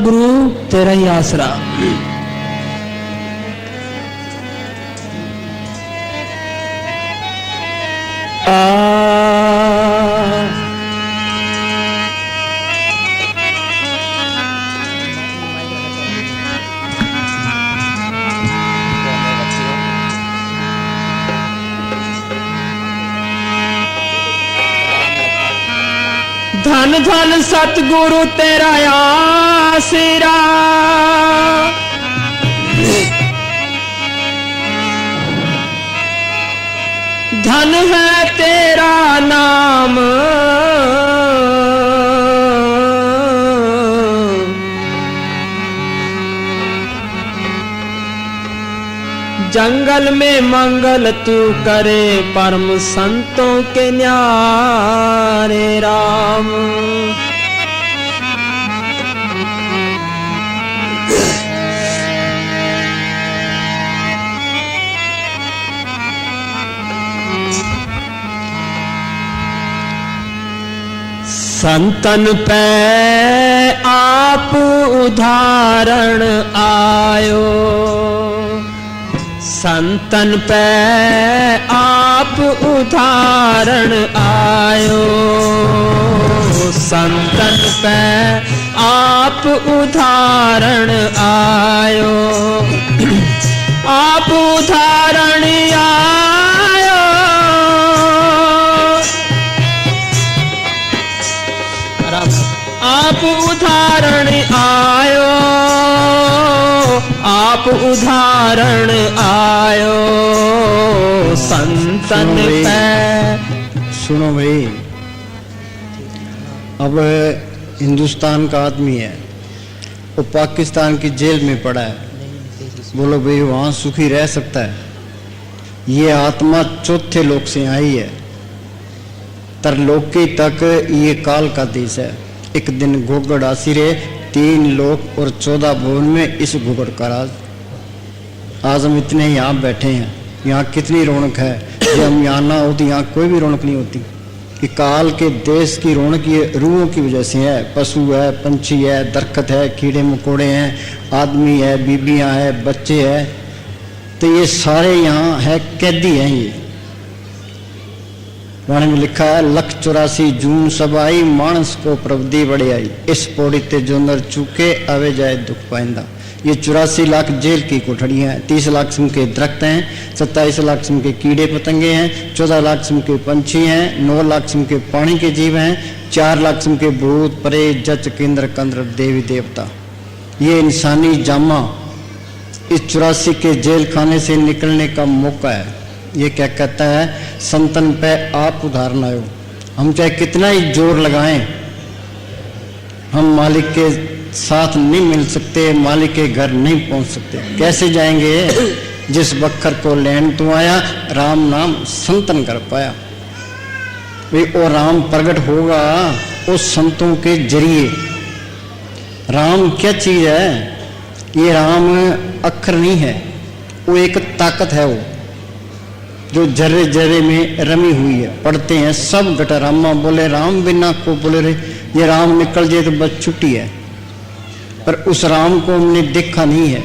सतगुरु तेरा ही आसरा। धन धन सतगुरु तेरा आसरा, धन है तेरा नाम, जंगल में मंगल तू करे, परम संतों के न्यारे राम। संतन पे आप उदाहरण आयो, संतन पे आप उदाहरण आयो, संतन पे आप उदाहरण आयो, आप उदाहरण आयो, आप उदाहरण आयो, आप उदाहरण आयो, संतन पे। सुनो भाई, अब हिंदुस्तान का आदमी है, वो पाकिस्तान की जेल में पड़ा है, बोलो भाई वहाँ सुखी रह सकता है? ये आत्मा चौथे लोक से आई है, तरलोकी तक ये काल का देश है। एक दिन घोगड़ आसिरे 3 लोक और 14 भुवन में इस घोगड़ का राज। आज हम इतने यहाँ बैठे हैं, यहाँ कितनी रौनक है। जब हम यहाँ ना होती यहाँ कोई भी रौनक नहीं होती। कि काल के देश की रौनक ये रूहों की वजह से है। पशु है, पंछी है, दरख्त है, कीड़े मकोड़े हैं, आदमी है, बीबियाँ है, बच्चे हैं, तो ये सारे यहाँ है, कैदी हैं। ये वाणी में लिखा है 184 जून सब आई, मानस को प्रवधि बड़े आई, इस पौड़ी ते जो नर चूके आवे जाए दुख पाइंदा। ये 84 लाख जेल की कोठड़ियाँ हैं, 30 लाख किस्म के दरख्त हैं, 27 लाख किस्म के कीड़े पतंगे हैं, 14 लाख किस्म के पंछी हैं, 9 लाख किस्म के पानी के जीव हैं, 4 लाख किस्म के भूत प्रेत जच केंद्र कंद्र देवी देवता। ये इंसानी जामा इस 84 के जेल खाने से निकलने का मौका है। ये क्या कहता है, संतन पे आप उदाहरण आयो। हम चाहे कितना ही जोर लगाएं, हम मालिक के साथ नहीं मिल सकते, मालिक के घर नहीं पहुंच सकते। कैसे जाएंगे? जिस बखर को लेन तू आया, राम नाम संतन कर पाया। वो राम प्रकट होगा उस संतों के जरिए। राम क्या चीज है? ये राम अक्षर नहीं है, वो एक ताकत है, वो जो जर्रे जर्रे में रमी हुई है। पढ़ते हैं सब घटा रामा बोले राम बिना को बोले रे। ये राम निकल जाए तो बस छुट्टी है, पर उस राम को हमने देखा नहीं है।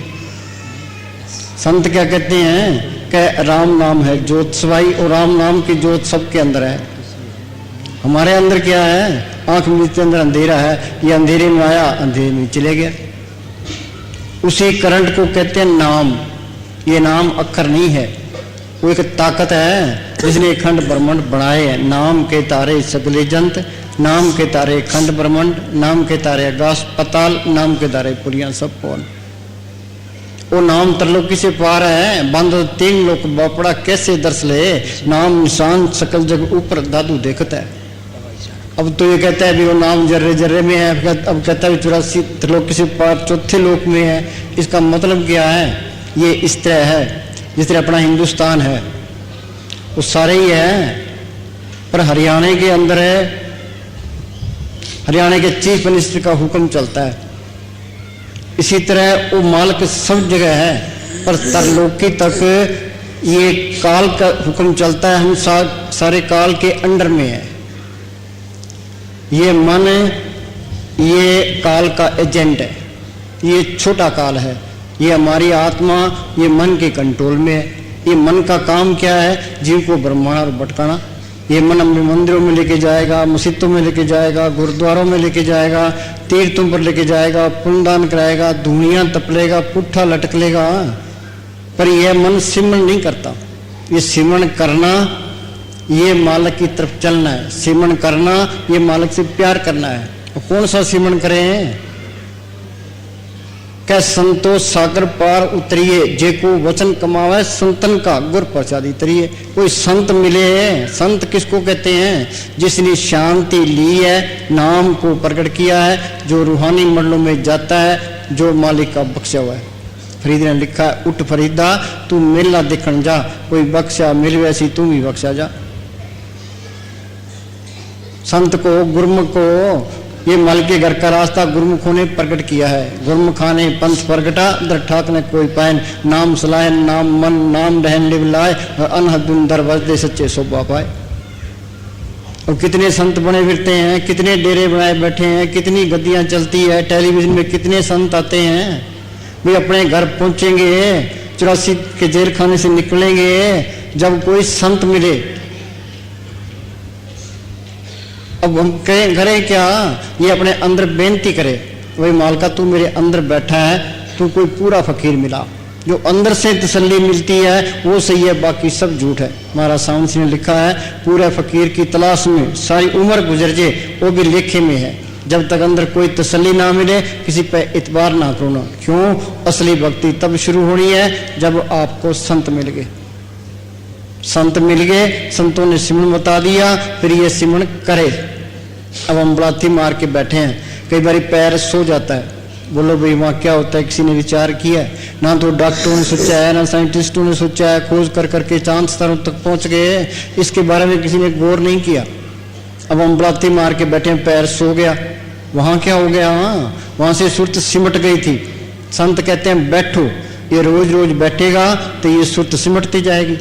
संत क्या कहते हैं कि राम नाम है ज्योत सवाई, और राम नाम की ज्योत सबके अंदर है। हमारे अंदर क्या है? आंख मीचते अंदर अंधेरा है, ये अंधेरे में आया, अंधेरे में चले गया। उसी करंट को कहते हैं नाम। ये नाम अक्षर नहीं है, वो एक ताकत है जिसने खंड ब्रह्मांड बनाए हैं। नाम के तारे सगले जंत, नाम के तारे खंड ब्रह्मांड, नाम के तारे आकाश पताल, नाम के तारे पुरियां सब पौन। वो नाम तरलोकी से पार है, बंद 3 लोक बापड़ा कैसे दर्श ले। नाम निशान सकल जग ऊपर दादू देखता है। अब तो ये कहता है भी वो नाम जर्रे जर्रे में है, अब कहता है 84 त्रिलोकी से पार चौथे लोक में है। इसका मतलब क्या है? ये इस तरह है जिस तरह अपना हिंदुस्तान है, वो सारे ही है, पर हरियाणा के अंदर है, हरियाणा के चीफ मिनिस्टर का हुक्म चलता है। इसी तरह वो मालिक सब जगह है, पर तरलोकी तक ये काल का हुक्म चलता है। हम सारे काल के अंडर में है। ये मन ये काल का एजेंट है। ये छोटा काल है। ये हमारी आत्मा, ये मन के कंट्रोल में है। ये मन का काम क्या है? जीव को ब्रह्मांड और भटकाना। ये मन अपने मंदिरों में लेके जाएगा, मस्जिदों में लेके जाएगा, गुरुद्वारों में लेके जाएगा, तीर्थों पर लेके जाएगा, पुण्यदान कराएगा, धूणियां तपलेगा, पुट्ठा लटकलेगा, पर यह मन सिमरण नहीं करता। ये सिमरण करना, ये मालिक की तरफ चलना है। सिमरण करना, ये मालिक से प्यार करना है। और कौन सा सिमरण करें? क्या संतोष सागर पार उतरिए, जेको वचन कमावे संतन का गुर प्रसादी तरिए। कोई संत मिले हैं। संत किसको कहते हैं? जिसने शांति ली है, नाम को प्रकट किया है, जो रूहानी मंडलों में जाता है, जो मालिक का बख्शा हुआ है। फरीद ने लिखा है, उठ फरीदा तू मेला देखन जा, कोई बख्शा मिल वैसी तू भी बख्शा जा। संत को, गुरमुख को, ये मालिक के घर का रास्ता गुरमुखों ने प्रकट किया है। गुरमुखा ने पंथ प्रगटा, दर ठाक ने कोई पायन, नाम सलायन नाम मन नाम रहन लिवलाए, और अनहदुन दर वजदे सच्चे शोभा पाए। और कितने संत बने फिरते हैं, कितने डेरे बनाए बैठे हैं, कितनी गद्दियां चलती है, टेलीविजन में कितने संत आते हैं। वे अपने घर पहुंचेंगे, 84 के जेल खाने से निकलेंगे, जब कोई संत मिले। अब हम करें क्या? ये अपने अंदर बेनती करे, वही मालका तू मेरे अंदर बैठा है, तू कोई पूरा फकीर मिला। जो अंदर से तसल्ली मिलती है वो सही है, बाकी सब झूठ है। महाराज सावंत सिंह ने लिखा है, पूरे फकीर की तलाश में सारी उम्र गुजर जे, वो भी लेखे में है। जब तक अंदर कोई तसल्ली ना मिले, किसी पे इतबार ना करो ना। क्यों? असली भक्ति तब शुरू होनी है जब आपको संत मिल गए। संत मिल गए, संतों ने सिमरण बता दिया, फिर ये सिमरण करे। अब हम बलाथी मार के बैठे हैं, कई बार पैर सो जाता है। बोलो भाई वहाँ क्या होता है? किसी ने विचार किया? ना तो डॉक्टरों ने सोचा है, ना साइंटिस्टों ने सोचा है। खोज कर करके चांद स्तरों तक पहुंच गए, इसके बारे में किसी ने गौर नहीं किया। अब हम बलाथी मार के बैठे हैं, पैर सो गया। वहाँ क्या हो गया? वहाँ से सुरत सिमट गई थी। संत कहते हैं बैठो, ये रोज रोज बैठेगा तो ये सुरत सिमटती जाएगी।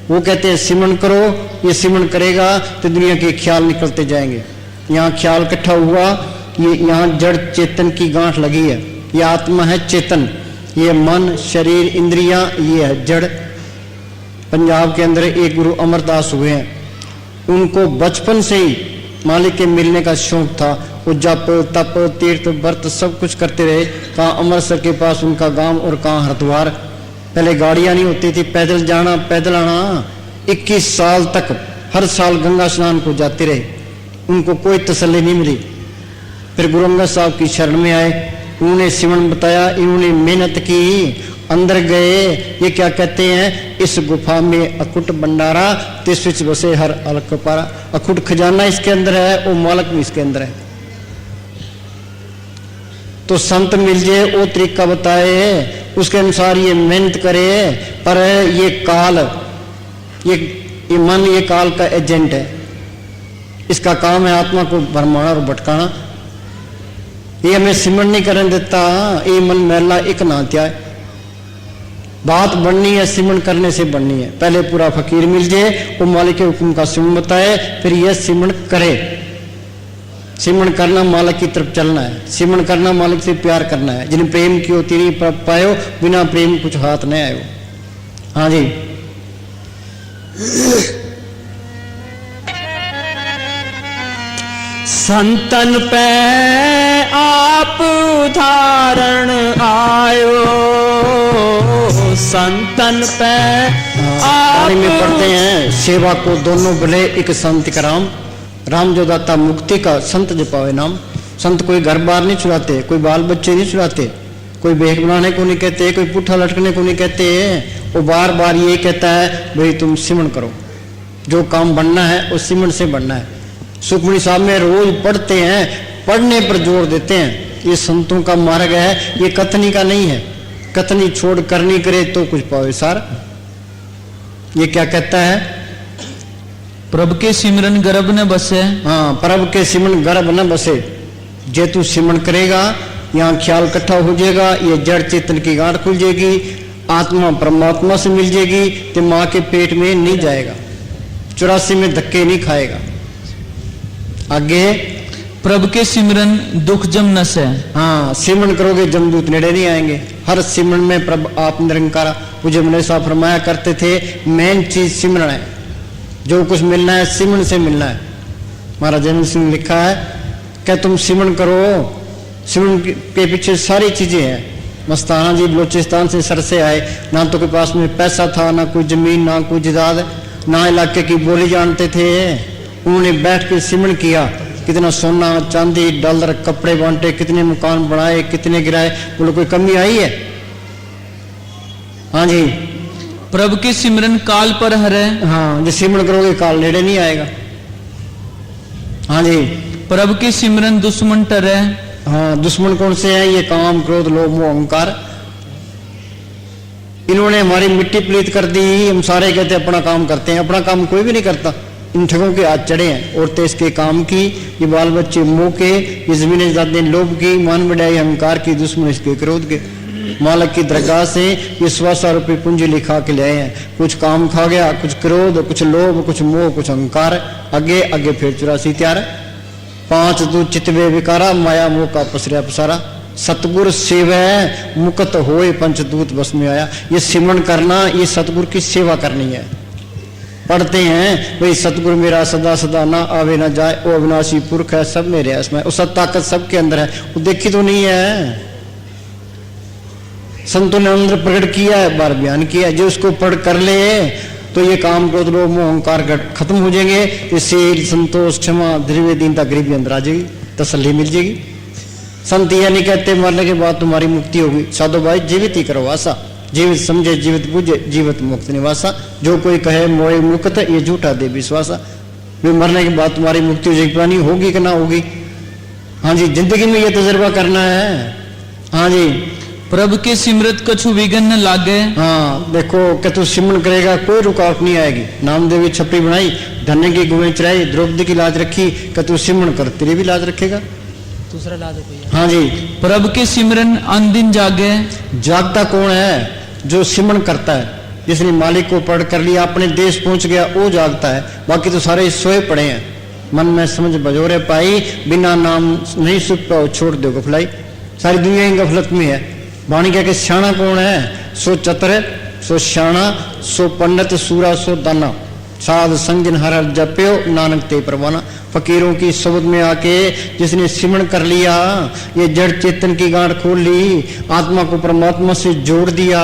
वो कहते हैं सिमरण करो, ये सिमरण करेगा तो दुनिया के ख्याल निकलते जाएंगे। यहाँ ख्याल इकट्ठा हुआ, ये यहाँ जड़ चेतन की गांठ लगी है। ये आत्मा है चेतन, ये मन शरीर इंद्रियां, ये है जड़। पंजाब के अंदर एक गुरु अमरदास हुए हैं, उनको बचपन से ही मालिक के मिलने का शौक था। वो जप तप तीर्थ व्रत सब कुछ करते रहे। कहाँ अमृतसर के पास उनका गांव और कहाँ हरिद्वार। पहले गाड़ियां नहीं होती थी, पैदल जाना पैदल आना। 21 साल तक हर साल गंगा स्नान को जाते रहे, उनको कोई तसल्ली नहीं मिली। फिर गुरु अंगद साहब की शरण में आए, उन्होंने सिमरण बताया, इन्होंने मेहनत की, अंदर गए। ये क्या कहते हैं? इस गुफा में अकुट भंडारा, तिस विच बसे हर अलग पारा। अकुट खजाना इसके अंदर है, वो मालक भी इसके अंदर है। तो संत मिल जाए, वो तरीका बताए, उसके अनुसार ये मेहनत करे। पर ये काल, ये मन, ये काल का एजेंट है। इसका काम है आत्मा को भरमाना और भटकाना। ये हमें सिमरण नहीं करने देता। ये मन मैला एक नात्या है। बात बननी है सिमरण करने से बननी है। पहले पूरा फकीर मिल जाए, वो मालिक के हुक्म का सिमरण बताए, फिर यह सिमरण करे। सिमरण करना मालिक की तरफ चलना है, सिमरण करना मालिक से प्यार करना है। जिन प्रेम की होती नहीं पायो, बिना प्रेम कुछ हाथ नहीं आयो। हाँ जी, संतन पे आप उदाहरण आयो, संतन पे आप में पढ़ते हैं, सेवा को दोनों भले एक संत का राम, राम जो दाता मुक्ति का, संत जो पावे नाम। संत कोई घर बार नहीं छुड़ाते, कोई बाल बच्चे नहीं छुड़ाते, कोई भेख बनाने को नहीं कहते, कोई पुट्ठा लटकने को नहीं कहते। वो बार बार ये कहता है भाई तुम सिमरण करो, जो काम बनना है वो सिमरण से बनना है। सुखमणि साहब में रोज पढ़ते हैं, पढ़ने पर जोर देते हैं। ये संतों का मार्ग है, ये कथनी का नहीं है। कथनी छोड़ करनी करे तो कुछ पावे सार। ये क्या कहता है? प्रभु के सिमरन गर्भ न बसे। हाँ, प्रभु के सिमरन गर्भ न बसे। जे तू सिमरण करेगा, यहाँ ख्याल इकट्ठा हो जाएगा, ये जड़ चेतन की गांठ खुल जाएगी, आत्मा परमात्मा से मिल जाएगी, तो माँ के पेट में नहीं जाएगा, 84 में धक्के नहीं खाएगा। आगे, प्रभु के सिमरन दुख जम न सै। हाँ, सिमरन करोगे जमदूत नेड़े नहीं आएंगे। हर सिमरन में प्रभु आप निरंकार पूज्य मनीष साहब फरमाया करते थे, मेन चीज सिमरन है। जो कुछ मिलना है सिमरन से मिलना है। महाराज जयंत सिंह लिखा है कि तुम सिमरन करो, सिमरन के पीछे सारी चीजें हैं। मस्ताना जी बलोचिस्तान से सर से आए, ना तो के पास में पैसा था, ना कोई जमीन, ना कोई जायदाद, ना इलाके की बोली जानते थे। उन्होंने बैठ के सिमरन किया, कितना सोना चांदी डॉलर कपड़े बांटे, कितने मकान बनाए, कितने गिराए, बोलो कोई कमी आई है? हाँ जी, प्रभु के सिमरन काल पर हरे। हाँ, जो सिमरन करोगे काल नेड़े नहीं आएगा। हाँ जी, प्रभु के सिमरन दुश्मन टरे। हाँ, दुश्मन कौन से हैं? ये काम क्रोध लोभ मोह अहंकार। इन्होंने हमारी मिट्टी पलीत कर दी। हम सारे कहते हैं अपना काम करते हैं, अपना काम कोई भी नहीं करता। इन ठगों के हाथ चढ़े हैं। औरतें इसके काम की, ये बाल बच्चे मोह के, ये जमीनें जाते लोभ की, मान बढ़ाई अहंकार की, दुश्मन इसके क्रोध के। मालिक की दरगाह से ये 100 रुपये पूंजी लिखा के लाए हैं। कुछ काम खा गया, कुछ क्रोध, कुछ लोभ, कुछ मोह, कुछ अहंकार। आगे आगे फिर 84 त्यार। 5 दूत चितवे विकारा, माया मोह का पसरिया पसारा। सतगुर सेवा मुक्त होए पंचदूत बस में आया। ये सिमरन करना, ये सतगुर की सेवा करनी है। पढ़ते हैं भाई सतगुरु मेरा सदा सदा ना आवे ना जाए, ओ अविनाशी पुरख है सब मेरे है इसमें। उसका ताकत सबके अंदर है, वो देखी तो नहीं है। संतों ने अंदर प्रकट किया है, बार बयान किया है। जो उसको पढ़ कर ले तो ये काम क्रोध लोभ मोह अहंकार खत्म हो जाएंगे। इससे संतोष क्षमा धीरे दीनता गरीबी अंदर आ जाएगी, तसल्ली मिल जाएगी। संत यह नहीं कहते मरने के बाद तुम्हारी मुक्ति होगी। साधु भाई जीवित ही करो आशा, जीवित समझे जीवित बुझे जीवित मुक्त निवासा। जो कोई कहे मोए मुक्त ये झूठा दे विश्वासा। वे मरने के बाद तुम्हारी मुक्ति हो जाएगी, पुरानी होगी कि ना होगी। हाँ जी, जिंदगी में ये तजर्बा करना है। हाँ जी, प्रभु के सिमरत कछु विघन न लागे। हाँ देखो कि तू सिमरन करेगा कोई रुकावट नहीं आएगी। नामदेव की छपरी बनाई, धन्य की गुवें चढ़ाई, द्रौपदी की लाज रखी, कि तू सिमरन कर तेरी भी लाज रखेगा। दूसरा लाज कोई। हाँ जी, प्रभु के सिमरन अनदिन जागे। जागता कौन है? जो सिमरन करता है। जिसने मालिक को पढ़ कर लिया, अपने देश पहुंच गया, वो जागता है। बाकी तो सारे सोए पड़े हैं। मन में समझ बजोरे पाई, बिना नाम नहीं सुख पाओ, छोड़ दो गफलाई। सारी दुनिया ही गफलत में है। वाणी कह के सियाणा कौन है? सो चतुर सो सियाणा, सो पंडित सूरा सो दाना। साध संजन हर हर जप्यो, नानक ते परवाना। फकीरों की सोबत में आके जिसने सिमरन कर लिया, ये जड़ चेतन की गांठ खोल ली, आत्मा को परमात्मा से जोड़ दिया,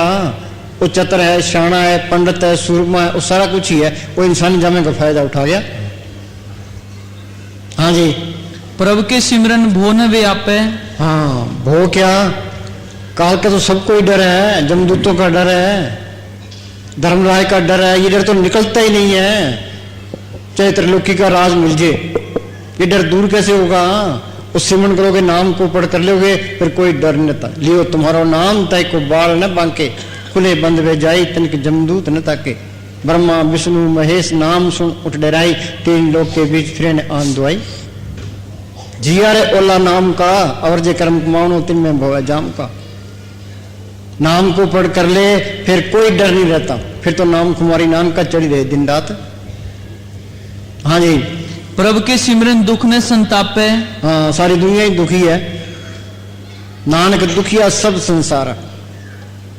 वो चतुर है, सियाणा है, पंडित है, सूरमा है, वो सारा कुछ ही है। वो इंसानी जामे का फायदा उठा गया। हाँ जी, प्रभु के सिमरन भो न व्यापे। हाँ, भो क्या? काल का तो सबको ही डर है, जमदूतों का डर है, धर्मराज का डर है। ये डर तो निकलता ही नहीं है। चाहे त्रिलोकी का राज मिल जाए, ये डर दूर कैसे होगा? उस सिमरन करोगे, नाम को पढ़ कर लोगे, फिर कोई डर नहीं था। लियो तुम्हारा नाम तय को बाल न बांके, खुले बंद वे जाई तनिक जमदूत न ताके। ब्रह्मा विष्णु महेश नाम सुन उठ डराई, 3 लोग के बीच फिर आन दुआई। जिया रे ओला नाम का, और जे कर्म कमाओ तिन में भव जाम का। नाम को पढ़ कर ले, फिर कोई डर नहीं रहता। फिर तो नाम कुमारी नाम का चढ़ी रहे दिन रात। हाँ जी, प्रभु के सिमरन दुख ने संतापे। हाँ, सारी दुनिया ही दुखी है। नानक दुखिया सब संसार,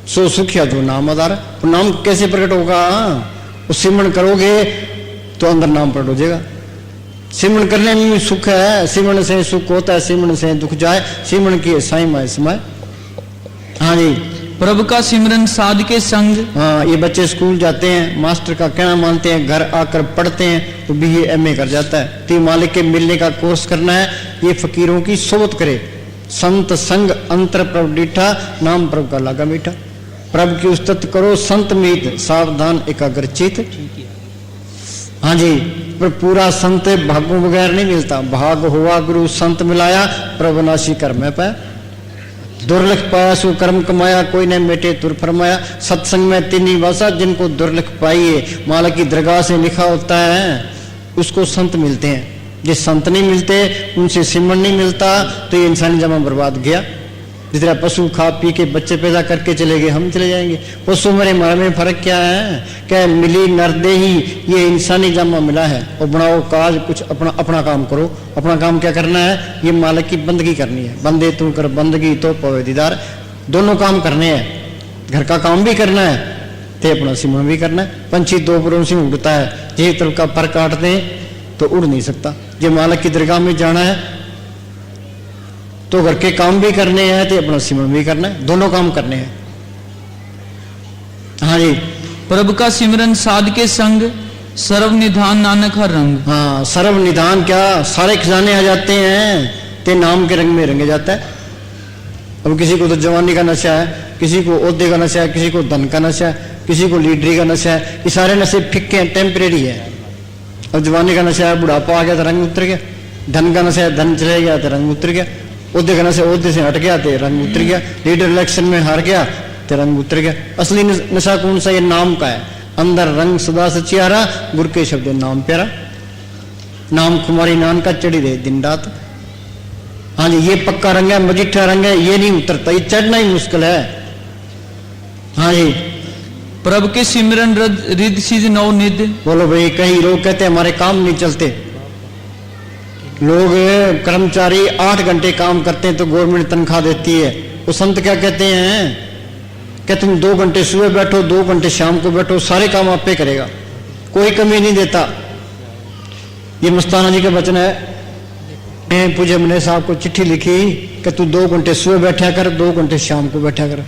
सो सुखिया जो नाम आधार। तो नाम कैसे प्रकट होगा? उस सिमरन करोगे तो अंदर नाम प्रकट हो जाएगा। सिमरन करने में भी सुख है, सिमरन से सुख होता है, सिमरन से दुख जाए, सिमरन की साई माए समय। हाँ जी, प्रभु का सिमरन साध के संग। हाँ, ये बच्चे स्कूल जाते हैं, मास्टर का कहना मानते हैं, घर आकर पढ़ते हैं तो BA MA कर जाता है। तो मालिक के मिलने का कोर्स करना है। ये फकीरों की सोबत करे, संत संग अंतर प्रभु डीठा, नाम प्रभु का लागा मीठा। प्रभु की उस्तत करो संत मीत, सावधान एकाग्र चित। हाँ जी, पर पूरा संत भागों बगैर नहीं मिलता। भाग हुआ गुरु संत मिलाया, प्रभुनाशी कर में पाया। दुर्लख पाया सो कर्म कमाया, कोई ने मेटे तुर फरमाया। सत्संग में 3 ही वासा, जिनको दुर्लख पाइए। मालिक की दरगाह से लिखा होता है, उसको संत मिलते हैं। जिस संत नहीं मिलते, उनसे सिमरन नहीं मिलता, तो ये इंसानी जमा बर्बाद गया। जिस तरह पशु खा पी के बच्चे पैदा करके चले गए, हम चले जाएंगे। पशु मरे मरे में फर्क क्या है? क्या मिली नरदेही, ये इंसानी जामा मिला है। और बनाओ काज, कुछ अपना अपना काम करो। अपना काम क्या करना है? ये मालिक की बंदगी करनी है। बंदे तू कर बंदगी तो पवे दीदार, दोनों काम करने हैं। घर का काम भी करना है ते अपना सिमरन भी करना है। पंछी दो पुरों से उड़ता है, ये तरफ का पर काटते हैं तो उड़ नहीं सकता। ये मालिक की दरगाह में जाना है तो घर के काम भी करने हैं तो अपना सिमरन भी करना है, दोनों काम करने हैं। हाँ जी, प्रभु का सिमरन साध के संग, सर्व निधान नानक हर रंग। हाँ, सर्व निधान क्या, सारे खजाने आ जाते हैं ते नाम के रंग में रंगे जाता है। अब किसी को तो जवानी का नशा है, किसी को ओहदे का नशा है, किसी को धन का नशा है, किसी को लीडरी का नशा है। ये सारे नशे फिक्के हैं, टेम्परेरी है। अब जवानी का नशा है, बुढ़ापा आ गया तो रंग उतर गया। धन का नशा है, धन चले गया तो रंग उतर गया। ओहदे का नशा, ओहदे से हट गया तो रंग उतर गया। लीडर इलेक्शन में हार गया तो रंग उतर गया। असली नशा कौन सा? ये नाम का है। अंदर रंग सदा सचियारा, गुर के शब्द नाम प्यारा। नाम कुमारी नान का चढ़ी रहे दिन रात। हाँ जी, ये पक्का रंग है, मजिठा रंग है, ये नहीं उतरता, ये चढ़ना ही मुश्किल है। हाँ जी, प्रभु के सिमरन रिद सिद्ध नौ निध। बोलो भाई, कई लोग कहते हैं हमारे काम नहीं चलते। लोग कर्मचारी 8 घंटे काम करते हैं तो गवर्नमेंट तनख्वाह देती है। वो संत क्या कहते हैं कि तुम 2 घंटे सुबह बैठो, 2 घंटे शाम को बैठो, सारे काम आप पे करेगा, कोई कमी नहीं देता। ये मस्ताना जी का वचन है। पूज्य मने साहब को चिट्ठी लिखी कि तू 2 घंटे सुबह बैठा कर, 2 घंटे शाम को बैठा कर,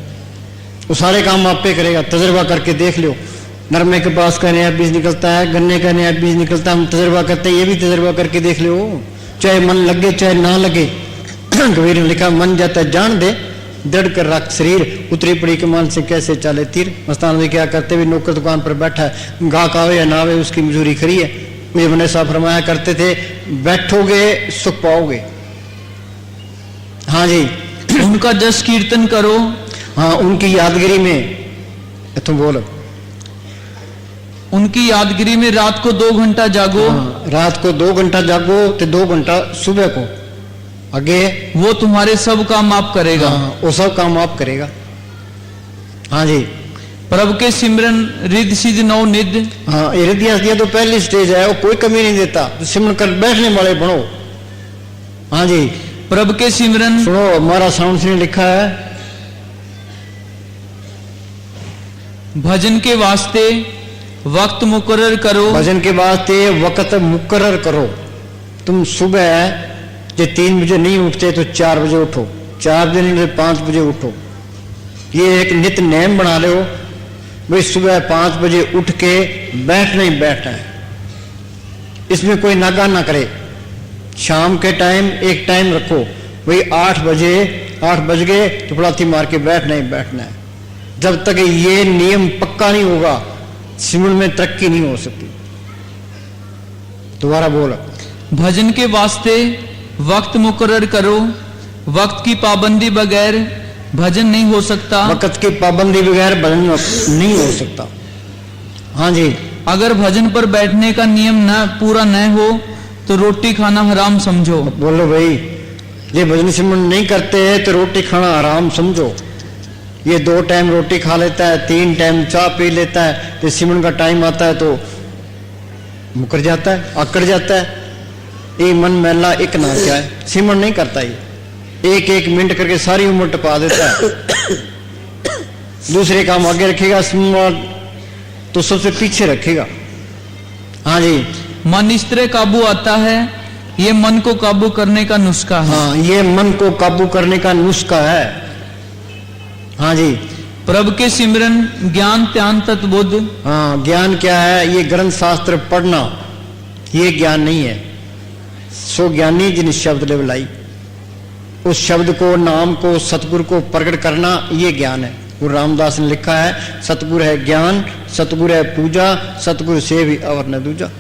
वो सारे काम आप पे करेगा। तजर्बा करके देख लो। नरमे के पास का नया बीज निकलता है, गन्ने का नया बीज निकलता है, हम तजर्बा करते हैं, ये भी तजर्बा करके देख लो। चाहे मन लगे चाहे ना लगे। कबीर ने लिखा, मन जाता है जान दे, दृढ़ कर रख शरीर, उतरी पड़ी कमान से कैसे चाले तीर। मस्तान जी क्या करते भी, नौकर दुकान पर बैठा है, गाहक आवे या ना आवे उसकी मजूरी खरी है। मुझे मैंने साहब फरमाया करते थे, बैठोगे सुख पाओगे। हाँ जी, उनका जस कीर्तन करो। हाँ, उनकी यादगिरी में तुम बोलो, उनकी यादगिरी में रात को 2 घंटा जागो। हाँ, रात को 2 घंटा जागो तो 2 घंटा सुबह को आगे, वो तुम्हारे सब काम आप करेगा। हाँ, वो सब काम आप करेगा। हाँ जी, प्रभु के सिमरन रिद सिद्ध नौ निध। हाँ, ये हृदय तो पहली स्टेज है, वो कोई कमी नहीं देता। तो सिमरन कर बैठने वाले बनो। हाँ जी, प्रभु के सिमरन। सुनो, हमारा साउंड ने लिखा है, भजन के वास्ते वक्त मुकर्रर करो। भजन के वास्ते वक्त मुकर्रर करो। तुम सुबह जो 3 बजे नहीं उठते तो 4 बजे उठो, 4 बजे नहीं उठते 5 बजे उठो। ये एक नित्य नेम बना लो भाई, सुबह 5 बजे उठ के बैठना ही बैठना है, इसमें कोई नागा ना करे। शाम के टाइम एक टाइम रखो भाई, 8 बज गए तो पड़ाती मार के बैठना ही बैठना है। जब तक ये नियम पक्का नहीं होगा, सिमरन में तरक्की नहीं हो सकती। दोबारा बोलो, भजन के वास्ते वक्त मुकर्रर करो। वक्त की पाबंदी बगैर भजन नहीं हो सकता। वक्त की पाबंदी बगैर भजन नहीं हो सकता। हाँ जी, अगर भजन पर बैठने का नियम न पूरा न हो तो रोटी खाना हराम समझो। बोलो भाई, ये भजन सिमरन नहीं करते तो रोटी खाना हराम समझो। ये 2 टाइम रोटी खा लेता है, 3 टाइम चाय पी लेता है, तो सिमरन का टाइम आता है तो मुकर जाता है, आकड़ जाता है। ये मन मैला एक ना क्या है, सिमरन नहीं करता। ये 1-1 मिनट करके सारी उम्र टपा देता है। दूसरे काम आगे रखेगा, सिमरन तो सबसे पीछे रखेगा। हाँ जी, मन इस तरह काबू आता है, ये मन को काबू करने का नुस्खा है। हाँ, ये मन को काबू करने का नुस्खा है। हाँ जी, प्रभु के सिमरन ज्ञान त्यान तत्बुद्ध। हाँ, ज्ञान क्या है? ये ग्रंथ शास्त्र पढ़ना, ये ज्ञान नहीं है। सो ज्ञानी जिन शब्द ले बुलाई, उस शब्द को, नाम को, सतगुरु को प्रकट करना, ये ज्ञान है। गुरु रामदास ने लिखा है, सतगुरु है ज्ञान, सतगुरु है पूजा, सतगुरु से भी अवर न दूजा।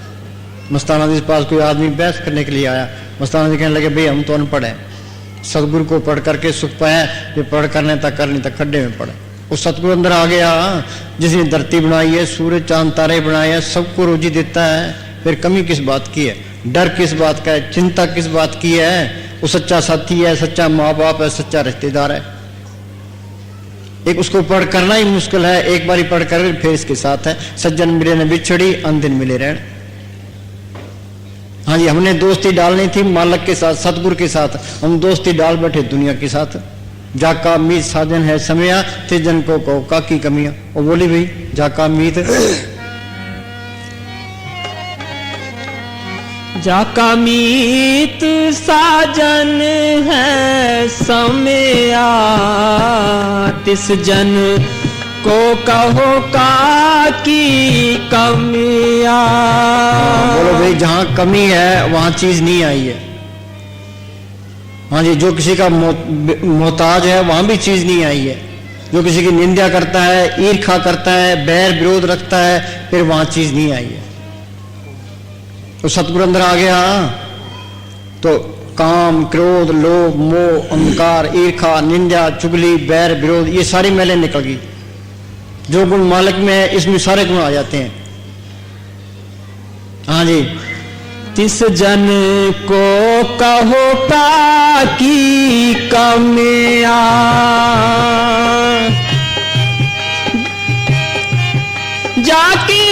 मस्ताना जी के पास कोई आदमी बहस करने के लिए आया। मस्ताना जी कहने लगे, भाई हम तो अनपढ़ हैं, सतगुरु को पढ़ करके सुख पाया, ये पढ़ करने तक कर नहीं तक खड्डे में पड़े। उस सतगुरु अंदर आ गया, जिसने धरती बनाई है, सूरज चांद तारे बनाए हैं, सबको रोजी देता है, फिर कमी किस बात की है? डर किस बात का है? चिंता किस बात की है? वो सच्चा साथी है, सच्चा माँ बाप है, सच्चा रिश्तेदार है। एक उसको पढ़ करना ही मुश्किल है, एक बारी पढ़ कर फिर इसके साथ है। सज्जन मिले न बिछड़ी, अनदिन मिले रहन। हाँ जी, हमने दोस्ती डालनी थी मालक के साथ, सतगुरु के साथ, हम दोस्ती डाल बैठे दुनिया के साथ। जाका मीत साजन है समया, तेजन को कहो काकी कमियां। वो बोली भाई जाका मीत जाका मीत साजन है समया, तिस जन को कहो काकी कमिया। बोलो भाई जहां कमी है वहां चीज नहीं आई है। हाँ जी, जो किसी का मोहताज है वहां भी चीज नहीं आई है। जो किसी की निंदा करता है, ईर्खा करता है, बैर विरोध रखता है, फिर वहां चीज नहीं आई है। तो सतगुरु अंदर आ गया तो काम, क्रोध, लोभ, मोह, अहंकार, ईर्खा, निंदा, चुगली, बैर विरोध, ये सारी मैलें निकल गई। जो गुण मालिक में है इसमें सारे गुण आ जाते हैं। हाँ जी, तिस जन को कहो काकी कमिया, जाकी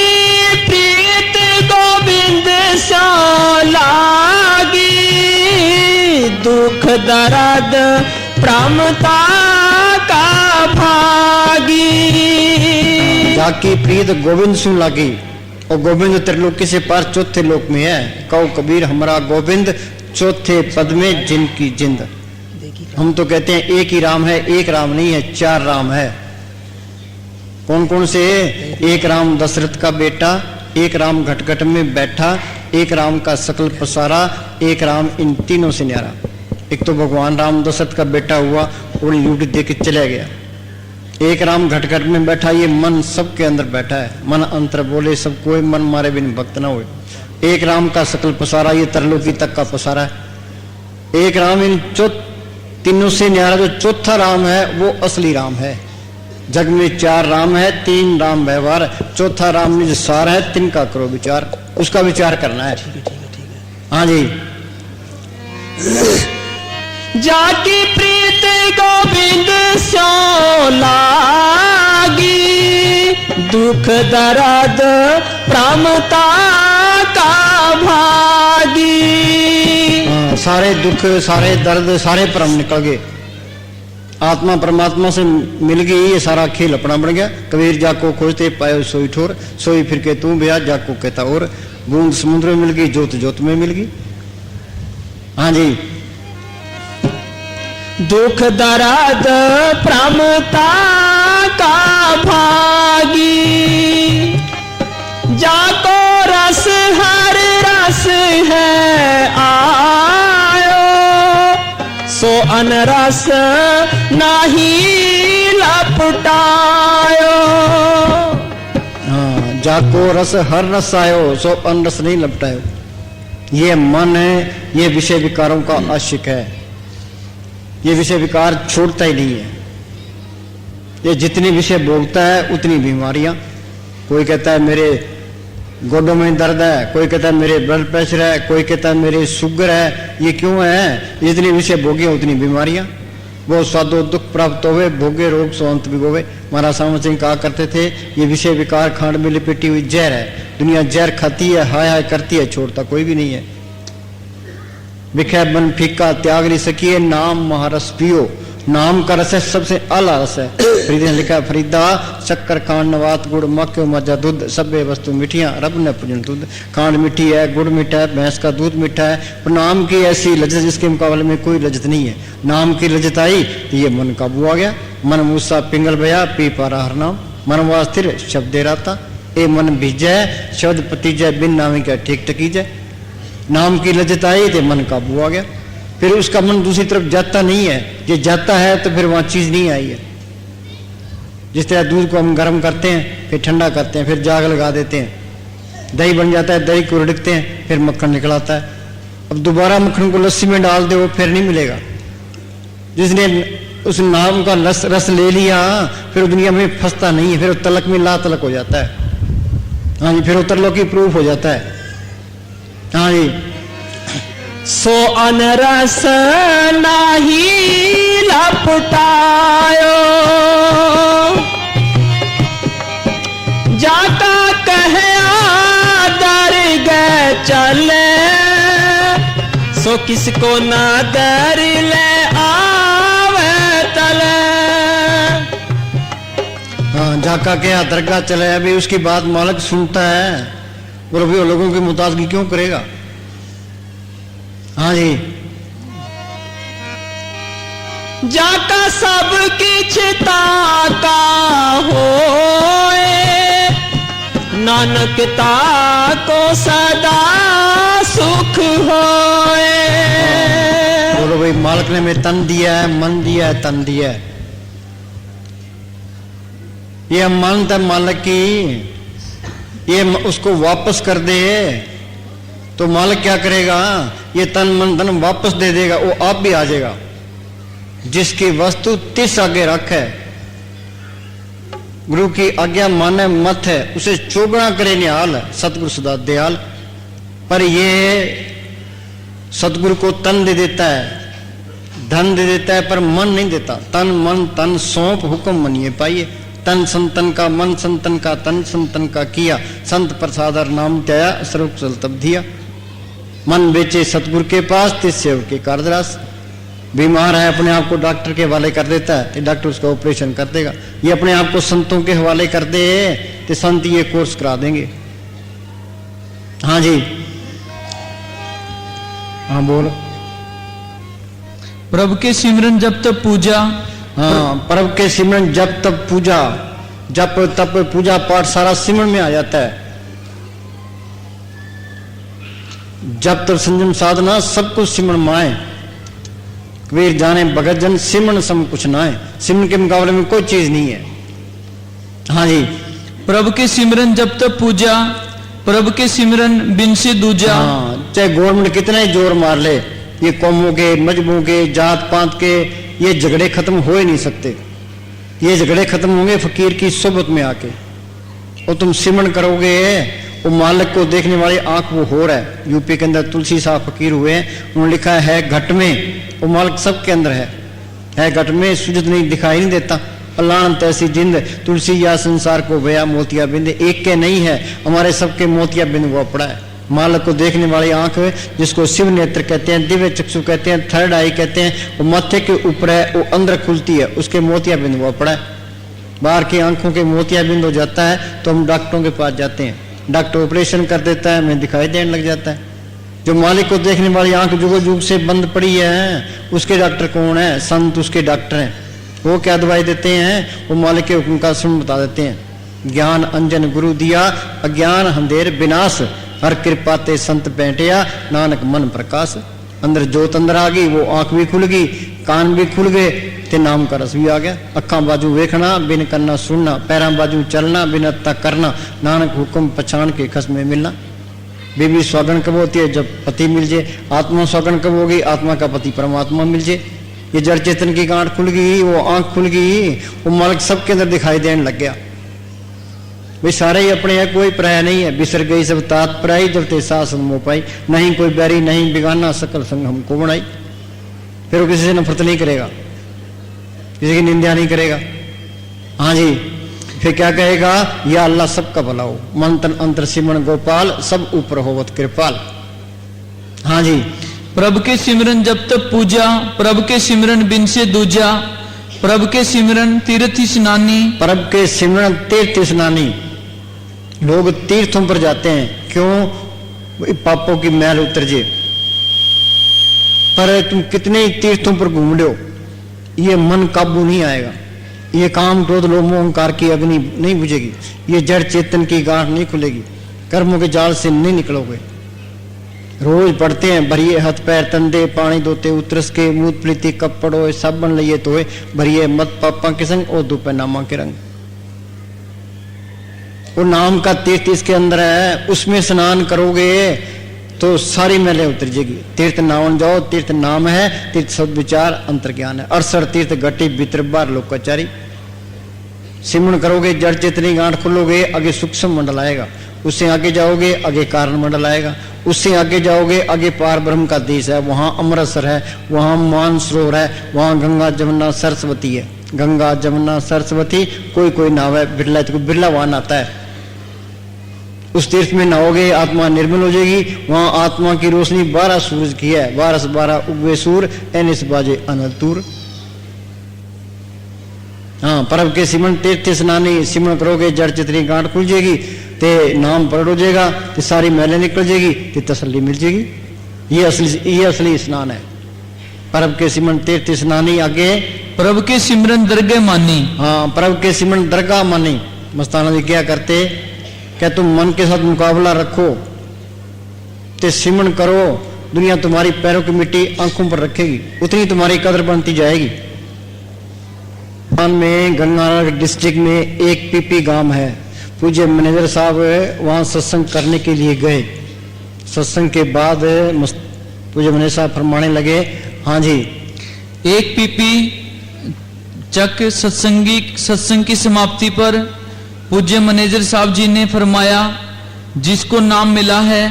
प्रीत गोविंद सो लागी, दुख दर्द प्रमता का भागी। जाकी प्रीत गोविंद सुन लागी, और गोविंद त्रिलोकी से पार चौथे लोक में है। कहो कबीर हमारा गोविंद, चौथे पद में जिनकी जिंद। हम तो कहते हैं एक ही राम है, एक राम नहीं है, 4 राम है। कौन कौन से? एक राम दशरथ का बेटा, एक राम घटघट में बैठा, एक राम का सकल पसारा, एक राम इन तीनों से न्यारा। एक तो भगवान राम दशरथ का बेटा हुआ और लूट दे के चला गया। एक राम घटघट में बैठा, ये मन सबके अंदर बैठा है। मन अंतर बोले सब कोई, मन मारे बिन भक्त ना होए। एक राम का सकल पसारा, ये तरलोकी तक का पसारा है। एक राम इन तीनों से न्यारा, जो चौथा राम है वो असली राम है। जग में 4 राम है, 3 राम व्यवहार, चौथा राम निज सार है, तिनका करो विचार। उसका विचार करना है। हाँ जी, जाकी प्रीत गोविंद सो लागी, दुख दर्द प्रमता का भागी। सारे दुख, सारे दर्द, सारे परम निकल गए। आत्मा परमात्मा से मिल गई, ये सारा खेल अपना बन गया। कबीर जाको खोजते पायो सोई ठोर, सोई फिर के तू ब्याह जाको कहता और। बूंद समुद्र में मिल गई, जोत जोत में मिल गई। हाँ जी, दुख दर्द प्रमता का भागी, जाको रस हर रस है आयो, सो अनरस नाही लपटायो। हाँ, जाको रस हर रस आयो, सो अन रस नहीं लपटायो। ये मन है, ये विषय विकारों का आशिक है। ये विषय विकार छोड़ता ही नहीं है। ये जितनी विषय भोगता है उतनी बीमारियां। कोई कहता है मेरे गोडों में दर्द है, कोई कहता है मेरे ब्लड प्रेशर है, कोई कहता है मेरे शुगर है। ये क्यों है? जितनी विषय भोगे उतनी बीमारियां। वो स्वादो दुख प्राप्त होवे, भोगे रोग सो अंत बिगोवे। महाराज सामत सिंह कहा करते थे, ये विषय विकार खांड में लिपेटी हुई जहर है। दुनिया जहर खाती है, हाय हाय करती है, छोड़ता कोई भी नहीं है। विखे बन फीका त्याग नहीं सकिए, नाम महारस पियो। नाम का रस है सबसे आला रस है। फरीद ने लिखा, फरीदा शक्कर खांड नवात गुड़ मक्यो मजा दूध, सभे वस्तु मिठियां रब ने पूजन दूध। खांड मीठी है, गुड़ मीठा है, भैंस का दूध मीठा है, पर नाम की ऐसी लज्जत जिसके मुकाबले में कोई लज्जत नहीं है। नाम की लज्जत आई तो ये मन काबू आ गया। मन मूसा पिंगल भया, पी पारा हर नाम। मन हुआ स्थिर शब्द दे रहता, ए मन भीजय शब्द पतीजय, बिन नामी क्या ठीक टकीजय। नाम की लज्जत आई तो मन काबू आ गया। फिर उसका मन दूसरी तरफ जाता नहीं है। ये जाता है तो फिर वहां चीज नहीं आई है। जिस तरह दूध को हम गर्म करते हैं, फिर ठंडा करते हैं, फिर जाग लगा देते हैं, दही बन जाता है, दही को रिड़कते हैं, फिर मक्खन निकल आता है। अब दोबारा मक्खन को लस्सी में डाल दो, फिर नहीं मिलेगा। जिसने उस नाम का रस ले लिया, फिर दुनिया में फंसता नहीं है, फिर तलक में ला तलक हो जाता है। हाँ जी, फिर उतरलोकी प्रूफ हो जाता है। हाँ जी, सो अनरस नाही लपटायो, किसको ना दर ले आवे तले। हाँ, जाका के यहाँ दरगाह चले, अभी उसकी बात मालिक सुनता है और अभी वो लोगों की मुताजगी क्यों करेगा। हाँ जी, जाका सब किछ ताका होए, नानक ताको सदा सुख होए। बोलो भाई, मालिक ने हमें तन दिया है, मन दिया है, तन दिया है। ये मन था मालिक की, ये उसको वापस कर दे तो मालिक क्या करेगा, ये तन मन धन वापस दे देगा, वो आप भी आ जाएगा। जिसकी वस्तु तिस आगे रख है, गुरु की आज्ञा माने मत है, उसे चौगुना करे निहाल है सतगुरु सदा दयाल। पर ये सतगुरु को तन दे देता है, धन दे देता है, पर मन नहीं देता। तन मन तन सौंप हुक्म मनिए पाइए, तन संतन का मन संतन का तन संतन का किया, संत प्रसादर नाम त्याया सर्व कुशल तब दिया। मन बेचे सतगुरु के पास तिस सेव के कारदरास। बीमार है, अपने आप को डॉक्टर के हवाले कर देता है तो डॉक्टर उसका ऑपरेशन कर देगा। ये अपने आप को संतों के हवाले कर दे तो संत ये कोर्स करा देंगे। हाँ जी, हाँ बोल। प्रभु के सिमरन जब तक पूजा। हाँ, प्रभु के सिमरन जब तक पूजा, जब तब पूजा पाठ सारा सिमरन में आ जाता है। जब तक संयम साधना सब कुछ सिमरन माए। कबीर जाने भगत जन सिमरन सम कुछ ना है, सिमरन के मुकाबले में कोई चीज नहीं है। हाँ जी, प्रभु के सिमरन जब तक पूजा, प्रभु के सिमरन बिन से दूजा। हाँ, चाहे गवर्नमेंट कितना ही जोर मार ले, ये कौमों के मजहबों के जात पात के ये झगड़े खत्म हो ही नहीं सकते। ये झगड़े खत्म होंगे फकीर की सोबत में आके। और तुम सिमरन करोगे, वो मालिक को देखने वाली आंख वो हो रहा है। यूपी के अंदर तुलसी साहब फकीर हुए हैं, उन्होंने लिखा है घट में, वो मालिक सबके अंदर है घट में, सुजत नहीं दिखाई नहीं देता। अल्लाह तैसी जिंद तुलसी या संसार को भया मोतिया बिंद, एक के नहीं है हमारे सबके मोतिया बिंद हुआ पड़ा है। मालिक को देखने वाली आंख जिसको शिव नेत्र कहते हैं, दिव्य चक्षु कहते हैं, थर्ड आई कहते हैं, वो माथे के ऊपर है, वो अंदर खुलती है, उसके मोतिया बिंद हुआ पड़ा है। बाहर की आंखों के मोतिया बिंद हो जाता है तो हम डॉक्टरों के पास जाते हैं, डॉक्टर ऑपरेशन कर देता है, हमें दिखाई देने लग जाता है। जो मालिक को देखने वाली आंख जुगो जुग से बंद पड़ी है, उसके डॉक्टर कौन है? संत उसके डॉक्टर हैं। वो क्या दवाई देते हैं? वो मालिक के हुक्म का सुन बता देते हैं। ज्ञान अंजन गुरु दिया, अज्ञान अंधेर विनाश, हर कृपा ते संत बैठिया, नानक मन प्रकाश। अंदर जोत अंदर आ गई, वो आंख भी खुल गई, कान भी खुल गए, ते नाम का रस भी आ गया। अखा बाजू वेखना, बिन करना सुनना, पैरा बाजू चलना, बिन अत्ता करना, नानक हुक्म पछाण के खस में मिलना। बीबी स्वागन कब होती है? जब पति मिल जाए। आत्मा स्वागन कब होगी? आत्मा का पति परमात्मा मिल जाए। ये जड़ चेतन की गांठ खुल गई, वो आंख खुल गई, वो मालिक सबके अंदर दिखाई देने लग गया। वे सारे ही अपने हैं, कोई पराया नहीं है। बिसर गई सब तात पराई, जब ते सास मोह पाई, नहीं कोई बैरी नहीं बिगाना, सकल संग हमको बनाई। फिर वो किसी से नफरत नहीं करेगा, किसी की निंदा नहीं करेगा। हाँ जी, फिर क्या कहेगा? या अल्लाह सबका भला हो, मन तन अंतर सिमरन गोपाल, सब ऊपर होवत कृपाल। हाँ जी, प्रभु के सिमरन जब तक पूजा, प्रभु के सिमरन बिन से दूजा, प्रभु के सिमरन तीर्थ स्नानी। प्रभु के सिमरन तीर्थ स्नानी। लोग तीर्थों पर जाते हैं, क्यों? पापों की मैल उतर जे। पर तुम कितने ही तीर्थों पर घूम रहे हो, ये मन काबू नहीं आएगा, ये काम क्रोध लोभ मोह अहंकार की अग्नि नहीं बुझेगी, ये जड़ चेतन की गांठ नहीं खुलेगी, कर्मों के जाल से नहीं निकलोगे। रोज पढ़ते हैं, भरिए हाथ पैर तंदे, पानी धोते उतरस के, मूत प्रीति कपड़ होए, साबन लिए तो भरिए मत पापा के संग, ओ दुपे नामा के रंग। वो नाम का तीर्थ इसके अंदर है, उसमें स्नान करोगे तो सारी मैलें उतर जाएगी। तीर्थ नावन जाओ, तीर्थ नाम है, तीर्थ सद्विचार अंतर ज्ञान है। 68 तीर्थ घटी भीतर बार लोकाचारी। सिमरन करोगे, जड़ चेतनी गांठ खोलोगे, आगे सूक्ष्म मंडल आएगा, उससे आगे जाओगे आगे कारण मंडल आएगा, उससे आगे जाओगे आगे पार ब्रह्म का देश है, वहां अमृतसर है, वहां मानसरोवर है, वहां गंगा जमुना सरस्वती है। गंगा जमुना सरस्वती कोई कोई नाव है, बिरला तो बिरला वहां आता है। उस तीर्थ में नहाओगे, आत्मा निर्मल हो जाएगी। वहां आत्मा की रोशनी 12 सूरज की है, 12 से 12 उगवे सूर एनिस बाजे अनतूर। हाँ, परब के सिमरण तीर्थ स्नानी, सिमरण करोगे जड़ चितनी गांठ खुल जाएगी, ते नाम प्रकट हो जाएगा, ते सारी मैलें निकल जाएगी, ते तसल्ली मिल जाएगी। ये असली स्नान है, परब के सिमरण तीर्थ स्नानी। आगे प्रभु के सिमरन दरगाह मानी। हाँ, प्रभु के सिमरण दरगाह मानी। मस्ताना जी क्या करते, क्या तुम मन के साथ मुकाबला रखो, ते सिमरण करो, दुनिया तुम्हारी पैरों की मिट्टी आंखों पर रखेगी, उतनी तुम्हारी कदर बनती जाएगी। में गंगानगर डिस्ट्रिक्ट में एक पीपी गांव है। पूज्य मैनेजर साहब वहां सत्संग करने के लिए गए। सत्संग के बाद पूज्य मैनेजर साहब फरमाने लगे, हाँ जी, एक पीपी चक सत्संग की समाप्ति पर पूज्य मैनेजर साहब जी ने फरमाया, जिसको नाम मिला है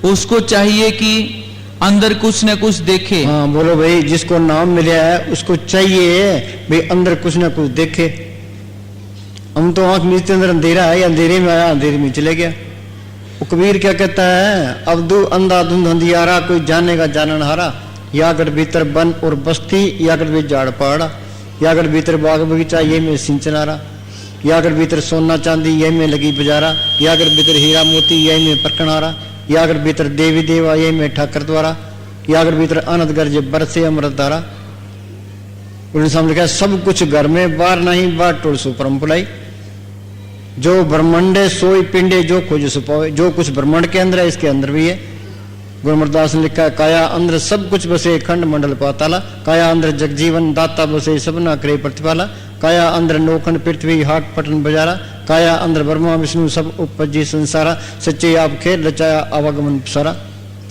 उसको चाहिए कि अंदर कुछ न कुछ देखे। हाँ बोलो भाई, जिसको नाम मिला है उसको चाहिए भाई अंदर कुछ न कुछ देखे। हम तो आंख मीचते अंदर अंधेरा है, अंधेरे में आया अंधेरे में चले गया। वो कबीर क्या कहता है, अब्दू अंधा धुंध अंधियारा, कोई जानेगा जानन हारा। यागढ़ भीतर बन और बस्ती, यागढ़ भी झाड़ पहाड़ा, यागढ़ भीतर बाग बगीचा, ये में सिंचनारा, यागढ़ भीतर सोना चांदी, ये में लगी बजारा, यागढ़ भीतर हीरा मोती, ये में परकनारा, यागढ़ भीतर देवी देवा, ये में ठाकर द्वारा, यागढ़ भीतर अनंत गर्ज बरसे अमृत धारा। उन्होंने सामने लिखा, सब कुछ घर में बार नहीं, बार टोल सो परम पुलाई। जो ब्रह्मंडे सोई पिंडे, जो खोज सुपावे। जो कुछ ब्रह्मांड के अंदर है इसके अंदर भी है। गुरु अमरदास ने लिखा, काया अंदर सब कुछ बसे, खंड मंडल पाताला, काया अंदर जगजीवन दाता बसे, सबना करे प्रतिपाला, काया अंदर नौखंड पृथ्वी हाट पटन बजारा, काया अंदर ब्रह्मा विष्णु सब उपजी संसारा, सच्चे आप खेल रचाया आवागमन सारा।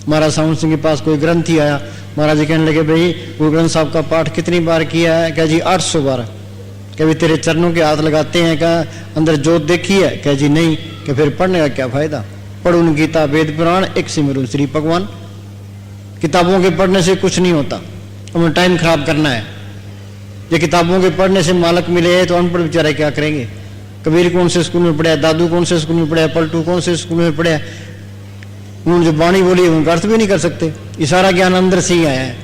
महाराज सावन सिंह के पास कोई ग्रंथी आया, महाराज जी कहने लगे, भाई गुरु ग्रंथ साहब का पाठ कितनी बार किया है? क्या जी 800 बार। कभी तेरे चरणों के हाथ लगाते हैं, क्या अंदर जोत देखी है? क्या जी नहीं। क्या फिर पढ़ने का क्या फायदा? पढ़ून गीता वेद पुराण एक सिमरू श्री भगवान। किताबों के पढ़ने से कुछ नहीं होता, हमें टाइम खराब करना है। ये किताबों के पढ़ने से मालक मिले तो अनपढ़ बेचारे क्या करेंगे? कबीर कौन से स्कूल में पढ़ा, दादू कौन से स्कूल में पढ़ा, पलटू कौन से स्कूल में पढ़ा, उन्होंने जो बाणी बोली उनका अर्थ भी नहीं कर सकते। ये सारा ज्ञान अंदर से ही आया है।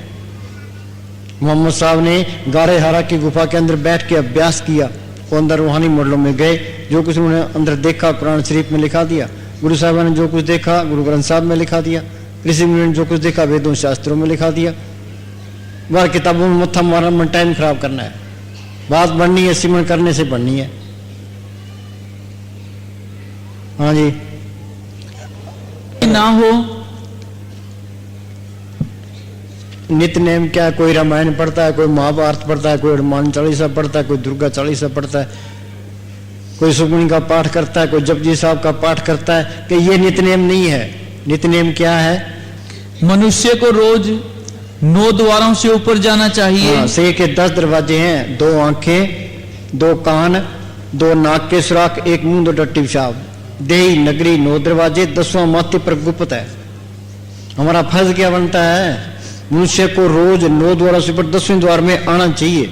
मोहम्मद साहब ने गारे हारा की गुफा के अंदर बैठ के अभ्यास किया, वो अंदर रूहानी मॉडलों में गए, जो कुछ उन्होंने अंदर देखा कुरान शरीफ में लिखा दिया। गुरु साहब ने जो कुछ देखा गुरु ग्रंथ साहब में लिखा दिया। ऋषि मुनि ने जो कुछ देखा वेदों शास्त्रों में लिखा दिया। बार किताबों में मत्था मारना, मन टाइम खराब करना है। बात बढ़नी है, सिमरण करने से बढ़नी है। हाँ जी, ना हो नित्य नेम क्या है? कोई रामायण पढ़ता है, कोई महाभारत पढ़ता है, कोई हनुमान चालीसा पढ़ता है, कोई दुर्गा चालीसा पढ़ता है, कोई सुखमणि का पाठ करता है, कोई जपजी साहब का पाठ करता है। कि ये नित्य नेम नहीं है। नित्य नेम क्या है? मनुष्य को रोज 9 द्वारों से ऊपर जाना चाहिए। हाँ, से के 10 दरवाजे हैं, 2 आंखें, 2 कान, 2 नाक के सुराख, 1 मुंह, 2 टट्टी पेशाब। देही नगरी 9 दरवाजे, 10वां माथे पर गुप्त है। हमारा फर्ज क्या बनता है? मनुष्य को रोज 9 द्वारों से ऊपर 10वें द्वार में आना चाहिए।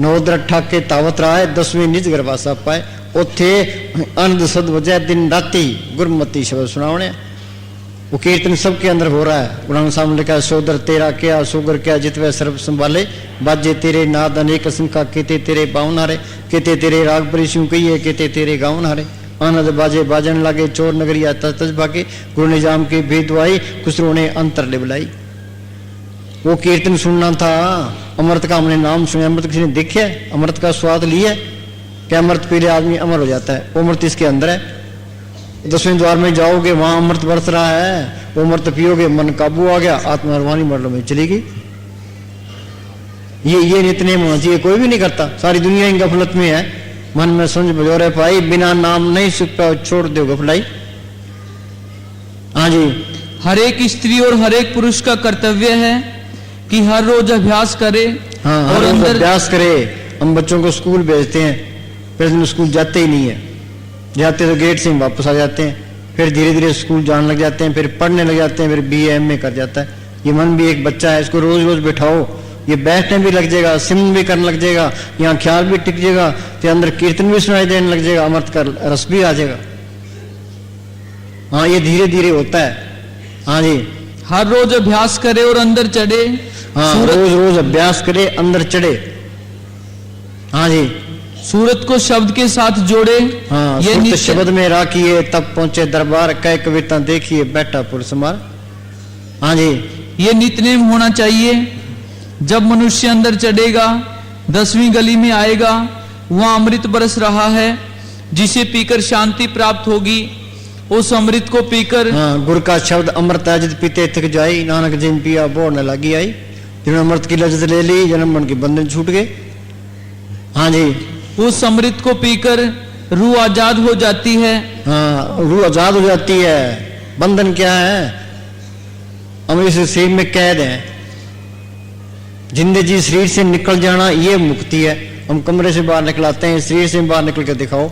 9 द्वार ठाके तावत रहा है, 10वें निज गरवासा पाए। उथे अनंद सद वजह दिन राती गुरमती शब्द सुनावने। वो कीर्तन सबके अंदर हो रहा है। उन्होंने सामने लिखा है, सोदर तेरा क्या सोगर क्या जितवे सर्व संभाले, बाजे तेरे नाद अनेक संख्या, केते तेरे बावन हारे, केते तेरे राग परिशु कहिए, केते तेरे गावन हारे। आनंद बाजे बाजन लागे, चोर नगरिया तज भागे, गुरु निजाम की भेदवाई, खुसरो ने अंतर लिबलाई। वो कीर्तन सुनना था। अमृत का हमने नाम सुना, अमृत किसी ने देखा है? अमृत का स्वाद लिया? क्या अमृत पी ले आदमी अमर हो जाता है? वो अमृत इसके अंदर है। 10वें द्वार में जाओगे, वहां अमृत बरस रहा है, वो अमृत पियोगे, मन काबू आ गया, आत्मा रूहानी मंडलों में चली गई। ये नित्य होना चाहिए, कोई भी नहीं करता। सारी दुनिया इन गफलत में है। मन में समझ बजोरे पाई, बिना नाम नहीं सुखा, छोड़ दो गफलाई। हाँ जी, हर एक स्त्री और हर एक पुरुष का कर्तव्य है कि हर रोज अभ्यास करे। हाँ, और अंदर अभ्यास करे। हम बच्चों को स्कूल भेजते हैं, फिर दिन स्कूल जाते ही नहीं है। जाते तो गेट से हम वापस आ जाते हैं, फिर धीरे धीरे स्कूल जाने लग जाते हैं, फिर पढ़ने लग जाते हैं, फिर BA MA कर जाता है। ये मन भी एक बच्चा है, इसको रोज रोज बैठाओ, ये बैठने भी लग जाएगा, सिमरन भी करने लग जाएगा, यहाँ ख्याल भी टिक जाएगा, तो अंदर कीर्तन भी सुनाई देने लग जाएगा, अमृत का रस भी आ जाएगा। हाँ, ये धीरे धीरे होता है। हाँ जी, हर रोज अभ्यास करे और अंदर चढ़े। हाँ, सूरत रोज रोज अभ्यास करे, अंदर चढ़े। हाँ जी, सूरत को शब्द के साथ जोड़े। हाँ, ये सुरत नित्य शब्द में राखिए, तब पहुंचे दरबार, कई कविता देखिए, बैठा पुरस्मार। हाँ जी, ये नित्यनेम होना चाहिए। जब मनुष्य अंदर चढ़ेगा, 10वीं गली में आएगा, वहां अमृत बरस रहा है, जिसे पीकर शांति प्राप्त होगी। उस अमृत को पीकर, हाँ, गुर का शब्द अमृत है, जित पीते थक जाई, नानक जिन पिया बोर न लगी आई। जिन्होंने अमृत की लज्जत ले ली, जन्म मन के बंधन छूट गए। हाँ जी, उस अमृत को पीकर रूह आजाद हो जाती है। हाँ, रूह आजाद हो जाती है। बंधन क्या है? हम इस शरीर में कैद हैं। जिंदे जी शरीर से निकल जाना, ये मुक्ति है। हम कमरे से बाहर निकलाते हैं, शरीर से बाहर निकल कर दिखाओ।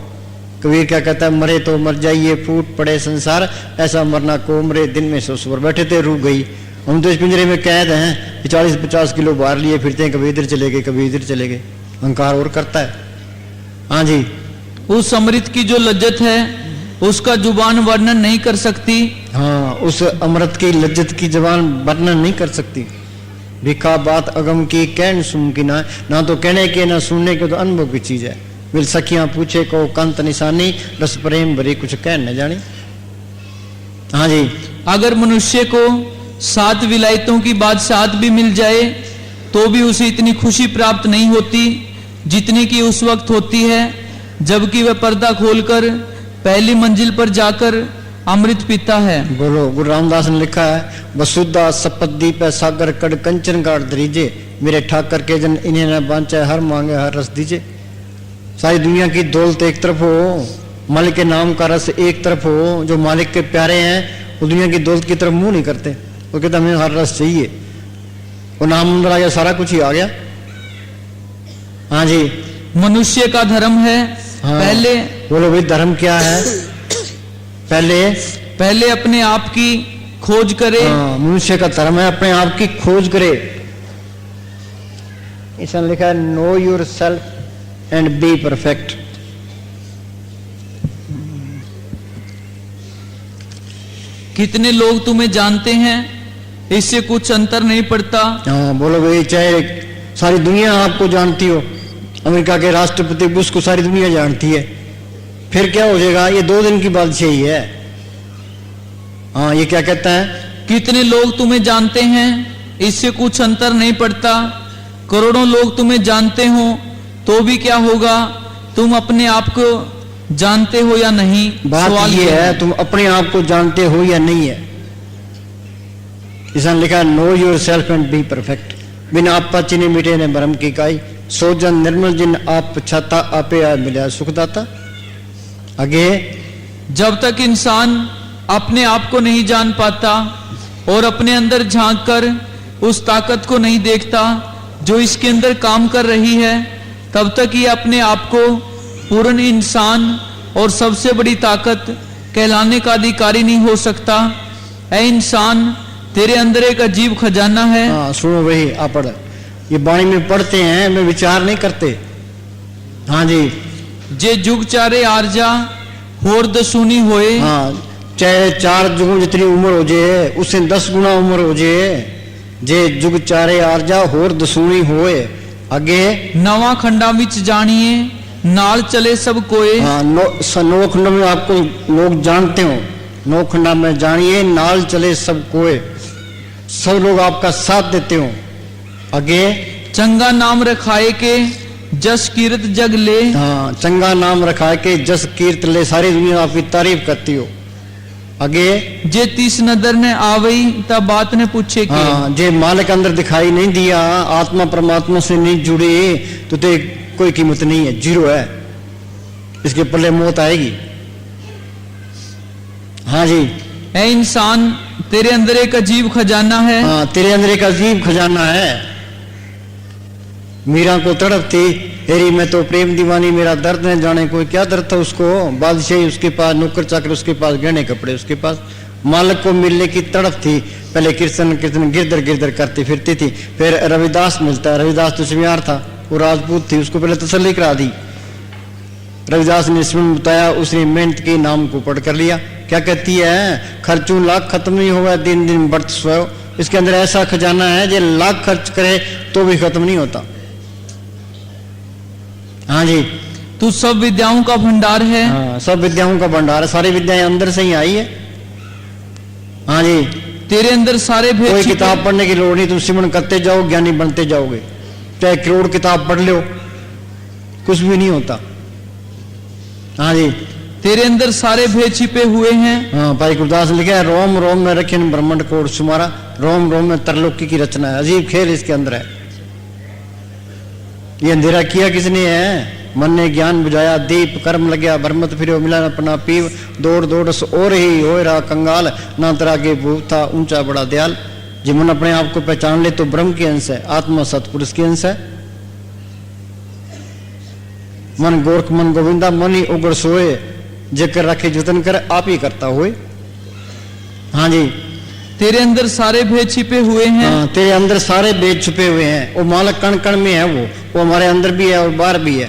कबीर क्या कहता है? मरे तो मर जाइए, फूट पड़े संसार, ऐसा मरना को मरे, दिन में सो सुबह बैठे थे, रूह गई। हम तो इस पिंजरे में कैद हैं, 40-50 किलो बाहर लिए फिरते हैं, कभी इधर चले गए, कभी इधर चले गए। अहंकार और करता है। हाँ जी, उस अमृत की जो लज्जत है, उसका जुबान वर्णन नहीं कर सकती। हाँ, उस अमृत की लज्जत की जबान वर्णन नहीं कर सकती। भिखा बात अगम की कहन सुन की ना तो कहने के ना सुनने के, तो अनुभव की चीज है। मिल सखियां पूछे को कंत निशानी, रस प्रेम भरी कुछ कह न जानी। हाँ जी, अगर मनुष्य को 7 विलायतों की बादशाहत भी मिल जाए, तो भी उसे इतनी खुशी प्राप्त नहीं होती जितनी कि उस वक्त होती है जबकि वह पर्दा खोलकर पहली मंजिल पर जाकर अमृत पीता है। बोलो, गुरु रामदास ने लिखा है, वसुदा सपत दीप है सागर कड़ कंचन गाड़ दरीजे, मेरे ठाकर के जन इन्हें न बांचा, हर मांगे हर रस दीजे। सारी दुनिया की दौलत एक तरफ हो, मालिक के नाम का रस एक तरफ हो, जो मालिक के प्यारे हैं वो दुनिया की दौलत की तरफ मुंह नहीं करते। वो कहते हमें हर रस चाहिए, वो नाम अंदर आ गया, सारा कुछ ही आ गया। हाँ जी, मनुष्य का धर्म है। हाँ, पहले बोलो भाई, धर्म क्या है? पहले अपने आप की खोज करे। हाँ, मनुष्य का धर्म है अपने आप की खोज करे। इसमें लिखा है, know yourself and be perfect. कितने लोग तुम्हें जानते हैं, इससे कुछ अंतर नहीं पड़ता। हाँ, बोलो भाई, चाहे सारी दुनिया आपको जानती हो, अमेरिका के राष्ट्रपति बुश को सारी दुनिया जानती है, फिर क्या हो जाएगा? ये 2 दिन की बादशाही है। हाँ, ये क्या कहता है? कितने लोग तुम्हें जानते हैं, इससे कुछ अंतर नहीं पड़ता। करोड़ों लोग तुम्हें जानते हो तो भी क्या होगा? तुम अपने आप को जानते हो या नहीं? बात ये है, तुम अपने आप को जानते हो या नहीं है। इसमें लिखा है, know yourself and be perfect. बिन आप चिन्ह मिटे ने भरम की काई, सो जन निर्मल जिन आप छाता, आपे आ मिला सुखदाता। आगे, जब तक इंसान अपने आप को नहीं जान पाता और अपने अंदर झांक कर उस ताकत को नहीं देखता जो इसके अंदर काम कर रही है, तब तक ये अपने आप को पूर्ण इंसान और सबसे बड़ी ताकत कहलाने का अधिकारी नहीं हो सकता। ऐ इंसान, तेरे अंदर एक अजीब खजाना है। हाँ, सुनो भाई, आप पढ़, ये वाणी में पढ़ते हैं, में विचार नहीं करते। हाँ जी, जे जुग चारे आरजा होर दसूनी होए। हाँ, चाहे 4 जुगों जितनी उम्र हो जाए, उससे 10 गुना उम्र हो जाए। जे जुग चारे आरजा होर दसूनी होए। आगे, नवा खंडा विच जानिए, नाल चले सब कोए। हाँ, नौ खंड में आपको लोग जानते हो, 9 खंडा में जानिए, नाल चले सब कोए, सब लोग आपका साथ देते हो। आगे, चंगा नाम रखाए के जस कीर्त जग ले। हाँ, चंगा नाम रखा के जस कीर्त ले, सारी दुनिया आपकी तारीफ करती हो। आगे, जे तीस नदर ने आवई तब बात ने पूछे के। हाँ, जे मालिक अंदर दिखाई नहीं दिया, आत्मा परमात्मा से नहीं जुड़ी, तो ते कोई कीमत नहीं है, जीरो है, इसके पल्ले मौत आएगी। हाँ जी, ऐ इंसान, तेरे अंदर एक अजीब खजाना है। हाँ, तेरे अंदर एक अजीब खजाना है। मीरा को तड़प थी, हेरी मैं तो प्रेम दीवानी, मेरा दर्द न जाने, कोई क्या दर्द था उसको। बादशाही उसके पास, नौकर चाकर उसके पास, गहने कपड़े उसके पास, मालिक को मिलने की तड़प थी। पहले कीर्तन कीर्तन गिरदर गिरदर करती फिरती थी। फिर रविदास मिलता है, रविदास तो चमियार था, वो राजपूत थी, उसको पहले तसल्ली करा दी। रविदास ने इसमें बताया, उसने मेहनत की, नाम को पढ़ कर लिया क्या कहती है, खर्चू लाख खत्म नहीं होगा, दिन दिन बढ़त स्वयं। इसके अंदर ऐसा खजाना है जो लाख खर्च करे तो भी खत्म नहीं होता। हाँ जी, तू सब विद्याओं का भंडार है। हाँ, सब विद्याओं का भंडार है, सारी विद्याएं अंदर से ही आई है। हाँ जी, तेरे अंदर सारे भेद कोई छिपे- किताब पढ़ने की लोड़ नहीं, तुम सिमरन करते जाओ, ज्ञानी बनते जाओगे। चाहे करोड़ किताब पढ़ लो, कुछ भी नहीं होता। हाँ जी, तेरे अंदर सारे भेद छिपे हुए हैं। हाँ, भाई गुरदास ने लिखा है, रोम रोम में रखे ब्रह्मांड कोड सुमारा, रोम रोम में तरलोकी की रचना है। अजीब खेल इसके अंदर है। ये अंधेरा किया किसने है? मन ने ज्ञान बुझाया, दीप कर्म लग्या, भरमत फिरो मिला अपना पीव, दौड़ दौड़ सो और ही हो रहा कंगाल, ना तरा के भूत था ऊंचा बड़ा दयाल। जो मन अपने आप को पहचान ले तो ब्रह्म के अंश है, आत्मा सतपुरुष के अंश है। मन गोरख मन गोविंदा, मन ही उगड़ सोए, जेकर रखे जतन कर आप ही करता हुए। हाँ जी, तेरे अंदर सारे भेद छिपे हुए हैं। हाँ, तेरे अंदर सारे भेद छुपे हुए हैं। वो मालक कण कण में है, वो हमारे अंदर भी है और बाहर भी है।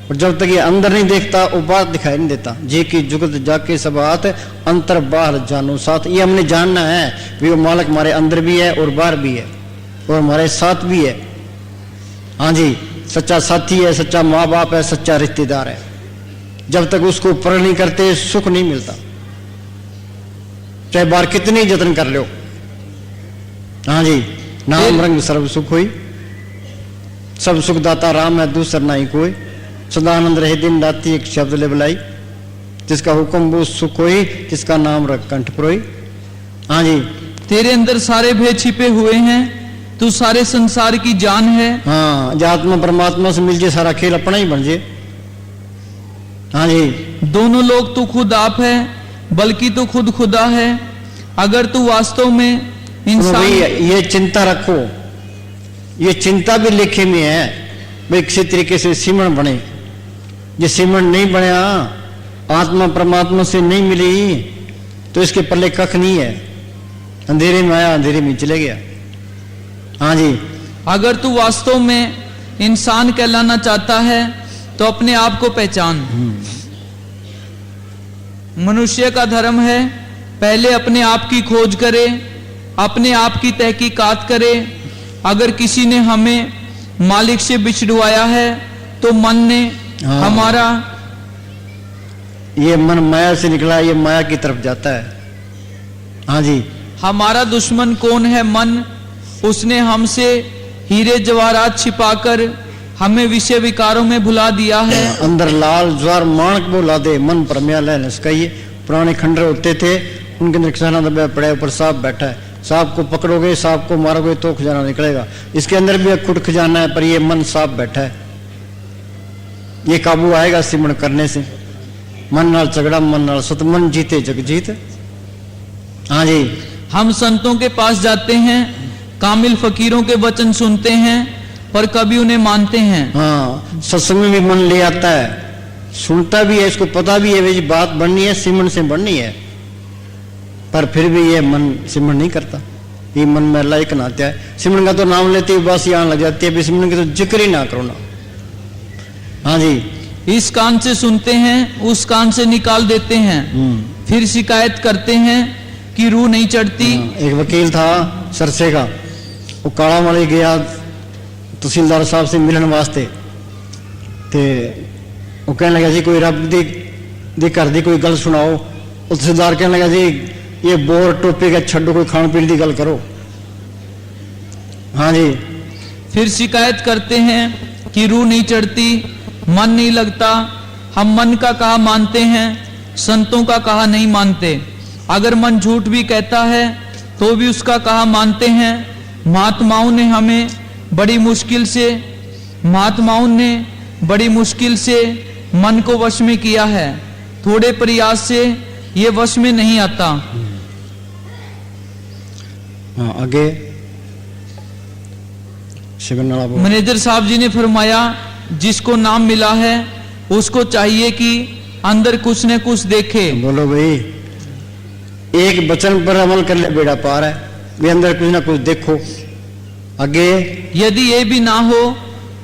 और जब तक ये अंदर नहीं देखता वो बाहर दिखाई नहीं देता। जी की जुगत जाके सब हाथ, अंतर बाहर जानो साथ। ये हमने जानना है कि वो मालक हमारे अंदर भी है और बाहर भी है और हमारे साथ भी है। हाँ जी, सच्चा साथी है, सच्चा माँ बाप है, सच्चा रिश्तेदार है। जब तक उसको प्रण नहीं करते सुख नहीं मिलता, चाहे बाहर कितनी जतन कर लो। हाँ जी, नाम रंग सर्व सुख हुई, सब सुख दाता राम है, दूसरा नहीं कोई। सदानंद रहे दिन राति एक शब्द ले बुलाई, जिसका हुक्म वो सुख होई, जिसका नाम रख कंठ परोई। हाँ जी, तेरे अंदर सारे भेद छिपे हुए हैं। तू सारे संसार की जान है। हाँ, जो आत्मा परमात्मा से मिल जाए सारा खेल अपना ही बन जाए। हाँ जी, दोनों लोग तू खुद आप है, बल्कि तू खुद खुदा है। अगर तू वास्तव में तो इंसान भाई ये चिंता रखो, ये चिंता भी लेखे में है भाई किसी तरीके से सिमरन बने। ये सिमरन नहीं बनया, आत्मा परमात्मा से नहीं मिली तो इसके पल्ले कख नहीं है। अंधेरे में आया, अंधेरे में चले गया। हाँ जी, अगर तू वास्तव में इंसान कहलाना चाहता है तो अपने आप को पहचान। मनुष्य का धर्म है पहले अपने आप की खोज करे, अपने आप की तहकीकात करे। अगर किसी ने हमें मालिक से बिछड़वाया है तो मन ने हाँ। हमारा ये मन माया से निकला, ये माया की तरफ जाता है। हाँ जी, हमारा दुश्मन कौन है? मन। उसने हमसे हीरे जवाहरात छिपाकर हमें विषय विकारों में भुला दिया है। अंदर लाल ज्वार माणक बोला दे, मन परम्या लहन इसकाइए। पुराने खंडर होते थे, उनके अंदर खजाना दबा पड़ा है, ऊपर सांप बैठा है। सांप को पकड़ोगे, सांप को मारोगे तो खजाना निकलेगा। इसके अंदर भी एक खुद खजाना है, पर ये मन सांप बैठा है। ये काबू आएगा सिमरन करने से। मन नाल झगड़ा, मन नाल सत, मन जीते जग जीत। हाँ जी, हम संतों के पास जाते हैं, कामिल फकीरों के वचन सुनते हैं, पर कभी उन्हें मानते हैं। हाँ, सत्संग में भी मन ले आता है, सुनता भी है, इसको पता भी है ये बात बननी है, सिमरन से बननी है, पर फिर भी ये मन सिमरन नहीं करता। ये मन में लायक ना आता है। सिमरन का तो नाम लेते ही बस यहाँ लग जाती है, सिमरन की तो जिक्र ही ना करो ना। हाँ जी, इस कान से सुनते हैं, उस कान से निकाल देते हैं, फिर शिकायत करते हैं कि रूह नहीं चढ़ती। हाँ, एक वकील था सरसे का, वो काला वाले गया तहसीलदार साहब से मिलने वास्ते, ते वो कहने लगा जी कोई रब दी कर दी कोई गल सुनाओ। वो तहसीलदार कहने लगा जी ये बोर टोपी का छड्डो, कोई खान पीने की गल करो। हाँ जी, फिर शिकायत करते हैं कि रूह नहीं चढ़ती, मन नहीं लगता। हम मन का कहा मानते हैं, संतों का कहा नहीं मानते। अगर मन झूठ भी कहता है तो भी उसका कहा मानते हैं। महात्माओं ने बड़ी मुश्किल से मन को वश में किया है। थोड़े प्रयास से ये वश में नहीं आता। हाँ, आगे शिवनाला बोल। मैनेजर साहब जी ने फरमाया जिसको नाम मिला है उसको चाहिए कि अंदर कुछ न कुछ देखे। बोलो भाई, एक वचन पर अमल कर ले बेड़ा पार है, वे अंदर कुछ ना कुछ देखो। आगे, यदि ये भी ना हो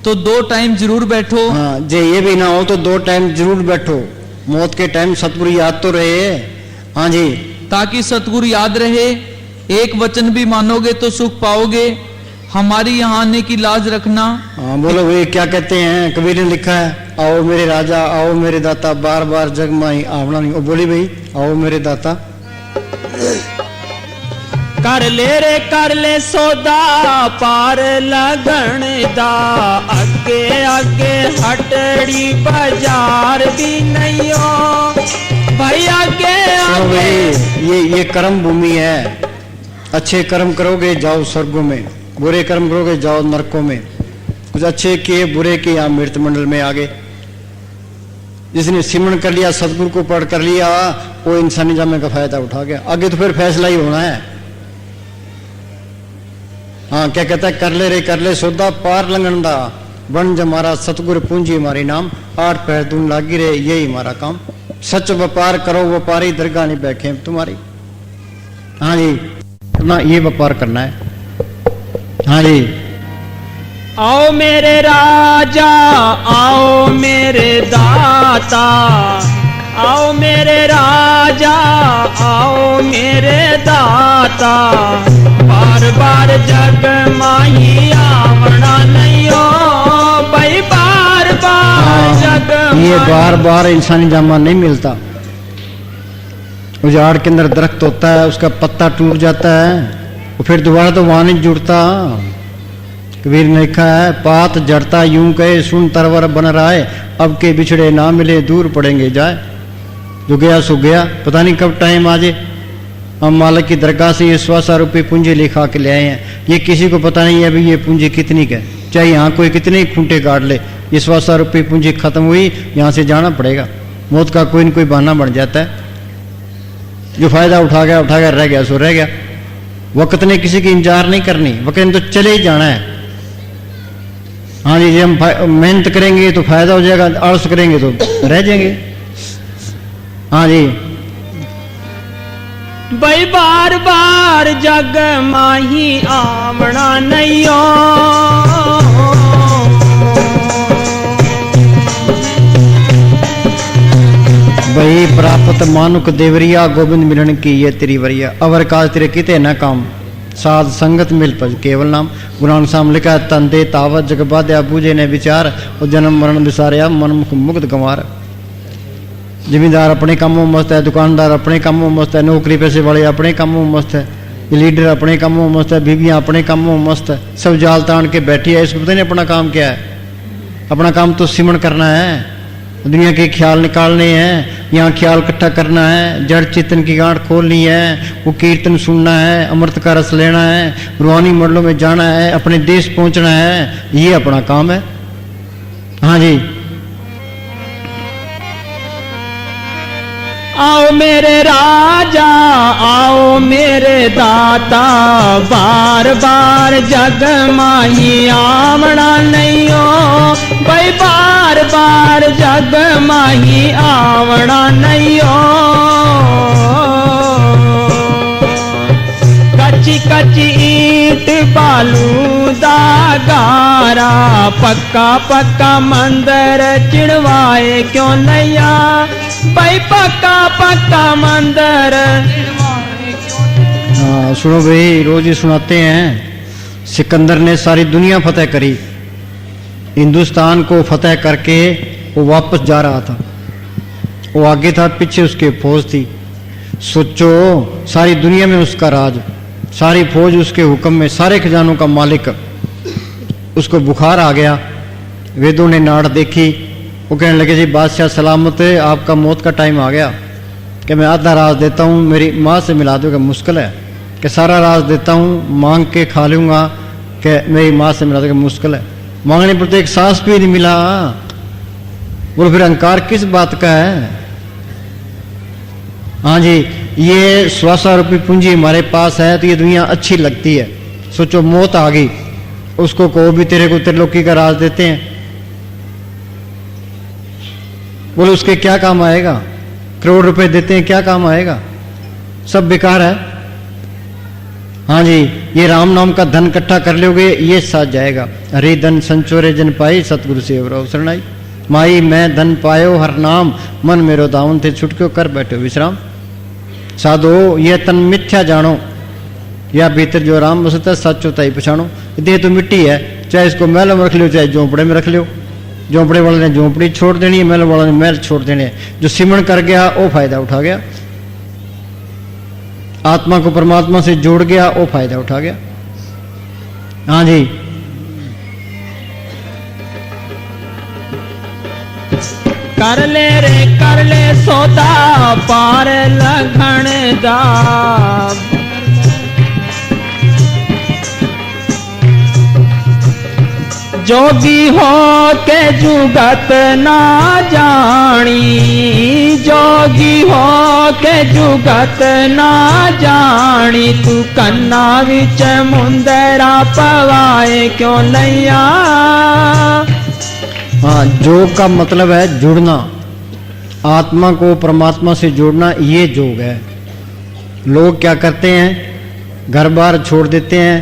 तो 2 टाइम जरूर बैठो। हाँ, जे ये भी ना हो तो 2 टाइम जरूर बैठो। मौत के टाइम सतपुर याद तो रहे। हाँ जी, ताकि सतगुरु याद रहे। एक वचन भी मानोगे तो सुख पाओगे। हमारी यहाँ आने की लाज रखना। हाँ बोलो वे क्या कहते हैं, कबीर ने लिखा है, आओ मेरे राजा आओ मेरे दाता, बार बार जग माई आवना नहीं। बोली भाई, आओ मेरे दाता। कर ले सौदा पार लगन दा, अगे अगे हटड़ी बाजार भी नहीं हो भाई, आगे आगे। ये कर्म भूमि है। अच्छे कर्म करोगे जाओ स्वर्गों में, बुरे कर्म करोगे जाओ नरकों में। कुछ अच्छे किए बुरे किए यहाँ मृत मंडल में आगे। जिसने सिमरन कर लिया, सतगुरु को पढ़ कर लिया, वो इंसानी जामे का फायदा उठा गया। आगे तो फिर फैसला ही होना है। हाँ क्या कहता है, कर ले सौदा पार लंघन दा, बन जमारा सतगुरु पूंजी हमारी नाम, आठ पैर दून लागी रे यही हमारा काम। सच व्यापार करो व्यापारी, दरगाह नहीं बैठे तुम्हारी। हाँ जी, ना ये व्यापार करना है। हाँ जी, आओ मेरे राजा आओ मेरे दाता, आओ मेरे राजा आओ मेरे दाता, बार बार जग माही आवना नहीं हो भाई, बार बार जग ये बार बार इंसानी जामा नहीं मिलता। उजाड़ के अंदर दरख्त होता है, उसका पत्ता टूट जाता है, वो फिर दोबारा तो वहां नहीं जुड़ता। कबीर ने लिखा है, पात जड़ता यूं कहे सुन तरवर बन रहा है, अब के बिछड़े ना मिले दूर पड़ेंगे जाए। जो गया सो गया, पता नहीं कब टाइम आ जाए। हम मालिक की दरगाह से ये 100 रुपये पूंजी लिखा के ले आए हैं। ये किसी को पता नहीं है अभी ये पूंजी कितनी का है। चाहे यहाँ कोई कितने खूंटे काट ले, ये 100 रुपये पूंजी खत्म हुई, यहाँ से जाना पड़ेगा। मौत का कोई न कोई बहाना बन जाता है। जो फायदा उठा गया रह गया सो रह गया। वक्त ने किसी की इंतजार नहीं करनी, वक्त ने तो चले ही जाना है। हाँ जी, हम मेहनत करेंगे तो फायदा हो जाएगा, आलस करेंगे तो रह जाएंगे। हाँ जी, भाई बार बार जग माही आवना नहीं हो, भाई प्राप्त मानुक देवरिया, गोविंद मिलन की ये तेरी वरिया, अवर काज तेरे किते न काम, साध संगत मिल पज केवल नाम। गुरु नानक साहब लिखा है, तन दे तावत जग बाध्या बूझे ने विचार, और जन्म मरण विसारिया मन मुख मुक्त गंवार। जिम्मेदार अपने कामों में मस्त है, दुकानदार अपने कामों में मस्त है, नौकरी पैसे वाले अपने कामों में मस्त है, लीडर अपने कामों में मस्त है, बीबियां अपने कामों में मस्त है, सब जाल तान के बैठी है। इसको पता नहीं अपना काम क्या है। अपना काम तो सिमरन करना है, दुनिया के ख्याल निकालने हैं, यहाँ ख्याल इकट्ठा करना है, जड़ चेतन की गांठ खोलनी है, वो कीर्तन सुनना है, अमृत का रस लेना है, रूहानी मंडलों में जाना है, अपने देश पहुंचना है, ये अपना काम है। हाँ जी, आओ मेरे राजा आओ मेरे दाता, बार बार जग माही आवना नहीं हो भाई, बार बार जग माही आवना नहीं हो। कच्ची कच्ची ईट बालू दा गारा, पक्का पक्का मंदिर चिड़वाए क्यों नैया भाई, पक्का पक्का मंदिर। हाँ सुनो भाई, रोज ही सुनाते हैं, सिकंदर ने सारी दुनिया फतेह करी, हिंदुस्तान को फतेह करके वो वापस जा रहा था। वो आगे था, पीछे उसके फौज थी। सोचो सारी दुनिया में उसका राज, सारी फौज उसके हुक्म में, सारे खजानों का मालिक। उसको बुखार आ गया, वेदों ने नाड़ देखी, वो कहने लगे जी बादशाह सलामत है, आपका मौत का टाइम आ गया। कि मैं आधा राज देता हूँ, मेरी माँ से मिला दोगे, मुश्किल है। कि सारा राज देता हूँ, मांग के खा लूँगा, कि मेरी माँ से मिला दोगे, मुश्किल है। मांगने पर तो एक सांस भी नहीं मिला। बोलो फिर अहंकार किस बात का है। हाँ जी, ये 100 रुपये पूंजी हमारे पास है तो ये दुनिया अच्छी लगती है। सोचो मौत आ गई, उसको कहो भी तेरे को त्रिलोकी का राज देते हैं, बोलो उसके क्या काम आएगा। करोड़ रुपए देते हैं, क्या काम आएगा, सब बेकार है। हाँ जी, ये राम नाम का धन इकट्ठा कर लोगे, ये साथ जाएगा। हरि धन संचोरे जन पाई, सतगुरु से शरणाई। माई मैं धन पायो हर नाम, मन मेरो दावन थे छुटक्यो कर बैठो विश्राम। साधो ये तन मिथ्या जानो, या भीतर जो राम बसता है सच होता ही पछाणो। देह तो मिट्टी है, चाहे इसको महल में रख लो चाहे झोंपड़े में रख लो। झोंपड़े वाले ने झोंपड़ी छोड़ देनी है, महल वाले ने महल छोड़ देने हैं। जो सिमरण कर गया वो फायदा उठा गया, आत्मा को परमात्मा से जोड़ गया वो फायदा उठा गया। हाँ जी, कर ले सौदा पार लखण दा, जोगी हो के जुगत ना जानी, जोगी हो के जुगत ना जानी, तू कन्ना विच मुंदरा पवाए क्यों लैया। हाँ, जोग का मतलब है जुड़ना, आत्मा को परमात्मा से जोड़ना, ये जोग है। लोग क्या करते हैं, घर बार छोड़ देते हैं,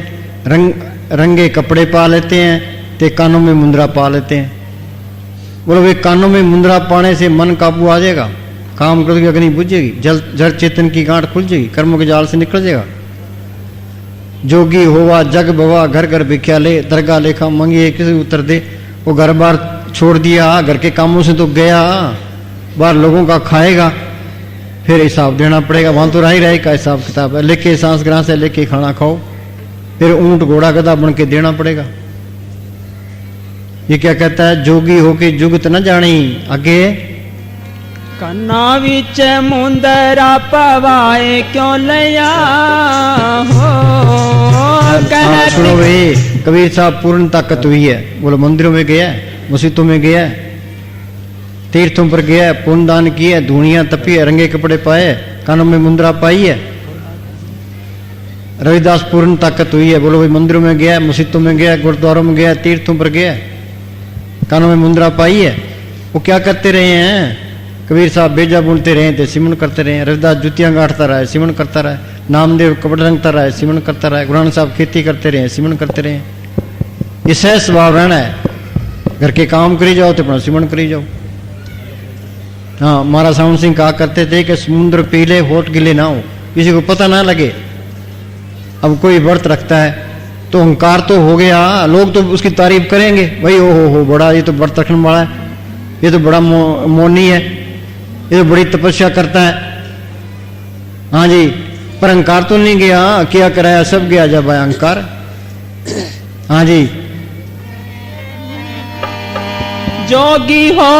रंगे कपड़े पा लेते हैं, ते कानों में मुंद्रा पा लेते हैं। बोलो वे कानों में मुंद्रा पाने से मन काबू आ जाएगा, काम क्रोध की अग्नि बुझेगी, जड़ चेतन की गांठ खुल जाएगी, कर्मों के जाल से निकल जाएगा। जोगी होवा जग बवा घर घर भिख्या ले, दरगाह लेखा मंगिए किसी उत्तर दे। वो घर बार छोड़ दिया, घर के कामों से तो गया, बाहर लोगों का खाएगा, फिर हिसाब देना पड़ेगा। वहां तो रही का हिसाब किताब है, लेके सांस ग्रां से लेके खाना खाओ, फिर ऊंट घोड़ा गधा बन के देना पड़ेगा। ये क्या कहता है, जोगी होके जुगत न जानी, आगे कन्ना विच मुंदरा पवाए क्यों लया हो। सुनो भाई, कबीर साहब पूर्ण ताकत हुई है। बोलो मंदिरों में गया है, मस्जिदों में गया है, तीर्थों पर गया है, पुण्य दान किया, धूणियां तपी है, रंगे कपड़े पाए, कानों में मुंद्रा पाई है। रविदास पूर्ण ताकत हुई है। बोलो भाई मंदिरों में गया है, मस्जिदों में गया है, गुरुद्वारों में गया है, तीर्थों पर गया है, कानों में मुंद्रा पाई है। वो क्या करते रहे हैं, कबीर साहब बेजा बुनते रहे थे, सिमरण करते रहे। रविदास जुतियां गांठता रहा है, सिमरण करता रहा है। नामदेव कपड़े रंगता रहा है, सिमरण करता रहा है। गुरु नानक साहब खेती करते रहे, सिमरण करते रहे। ये सहज स्वभाव रहना है। घर के काम करी जाओ तो अपना सिमरण करी जाओ। हाँ, महाराज सावन सिंह कहा करते थे कि समुद्र पीले होठ गिले ना हो, किसी को पता ना लगे। अब कोई व्रत रखता है तो अहंकार तो हो गया, लोग तो उसकी तारीफ करेंगे, भाई ओ हो बड़ा ये तो व्रत रखने वाला है, ये तो बड़ा मौनी है, ये तो बड़ी तपस्या करता है। हाँ जी, पर अहंकार तो नहीं गया, क्या कराया सब गया जब आया अहंकार। हाँ जी, जोगी हो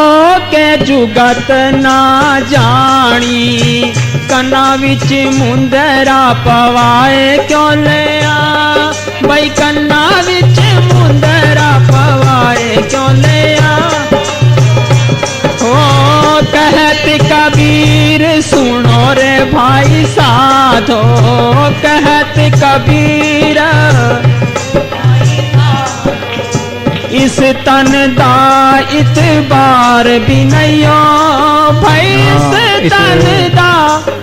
के जुगत ना जानी, कन्ना विच मुंदरा पवाए क्यों लिया। भाई कन्ना विच मुंदरा पवाए क्यों लिया। हो कहत कबीर सुनो रे भाई साधो, कहत कबीर इस तन दा इतबार भी नहीं हो। भाई इस तन दा,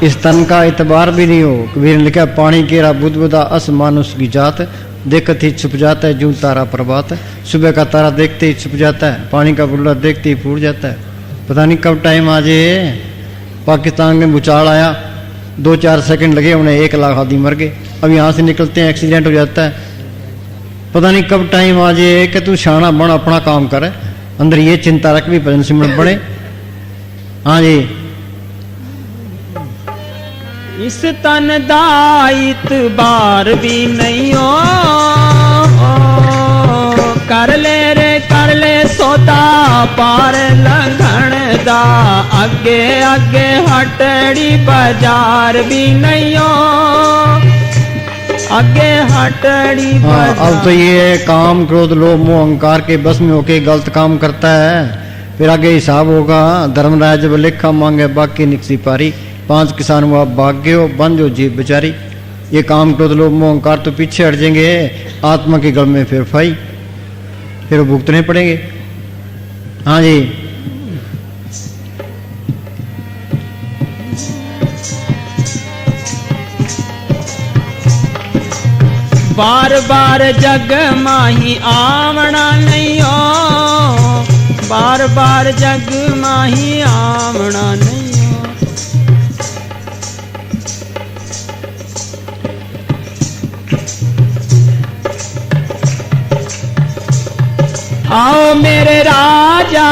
इस तन का इतबार भी नहीं हो। कबीर ने लिखा, पानी केरा बुध बुदा अस मानुष की जात, देखत ही छुप जाता है जूं तारा प्रभात। सुबह का तारा देखते ही छुप जाता है, पानी का बुल्ला देखते ही फूट जाता है। पता नहीं कब टाइम आ जाए। पाकिस्तान में भूचाल आया, 2-4 सेकंड लगे, उन्हें 1 लाख आदमी मर गए। अब यहाँ से निकलते हैं एक्सीडेंट हो जाता है। पता नहीं कब टाइम आ जाए कि तू शाना बन, अपना काम कर, अंदर ये चिंता रख भी भजन सिमरन पड़े। हाँ जी, इस तन दा इतबार भी नहीं हो। कर ले सौदा पार लंघण दा, अगे अगे हटड़ी बाजार भी नहीं हो। आगे हटड़ी बाजार। अब तो ये काम क्रोध लोभ मोह अहंकार के बस में होके गलत काम करता है, फिर आगे हिसाब होगा। धर्मराज जब लेखा मांगे बाकी निकसी पारी, 5 किसान वो आप भाग्य हो बंद हो जीव बेचारी। ये काम क्रोध लोभ मोह अहंकार तो पीछे हट जाएंगे, आत्मा के गल में फिर फाई, फिर वो भुगतने पड़ेंगे। हाँ जी, बार बार जग माही आवना नहीं हो। बार बार जग माही आवना नहीं हो। मेरे राजा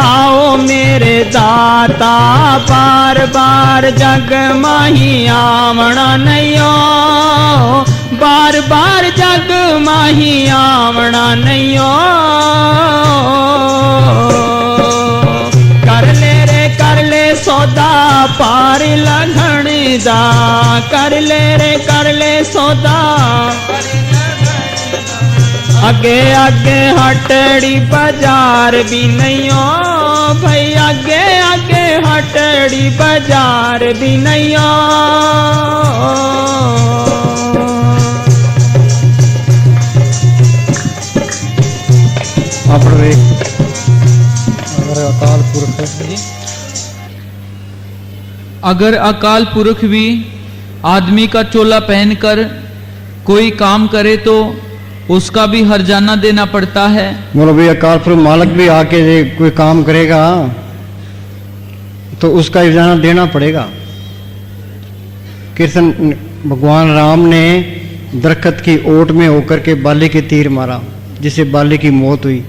आओ मेरे दाता, बार बार जग माही आवना नैयो, बार बार जग माही आवना नैयो। कर ले सौदा पार लगन दा, कर ले सौदा। आगे आगे हटड़ी बाजार भी नहीं हो भाई, आगे आगे हटड़ी बाजार भी नहीं हो। अगर अकाल पुरख भी आदमी का चोला पहनकर कोई काम करे तो उसका भी हर्जाना देना पड़ता है। बोलो भाई अकाल पुरख मालिक भी आके कोई काम करेगा तो उसका हर्जाना देना पड़ेगा। कृष्ण भगवान राम ने दरख्त की ओट में होकर के बाली के तीर मारा, जिससे बाली की मौत हुई।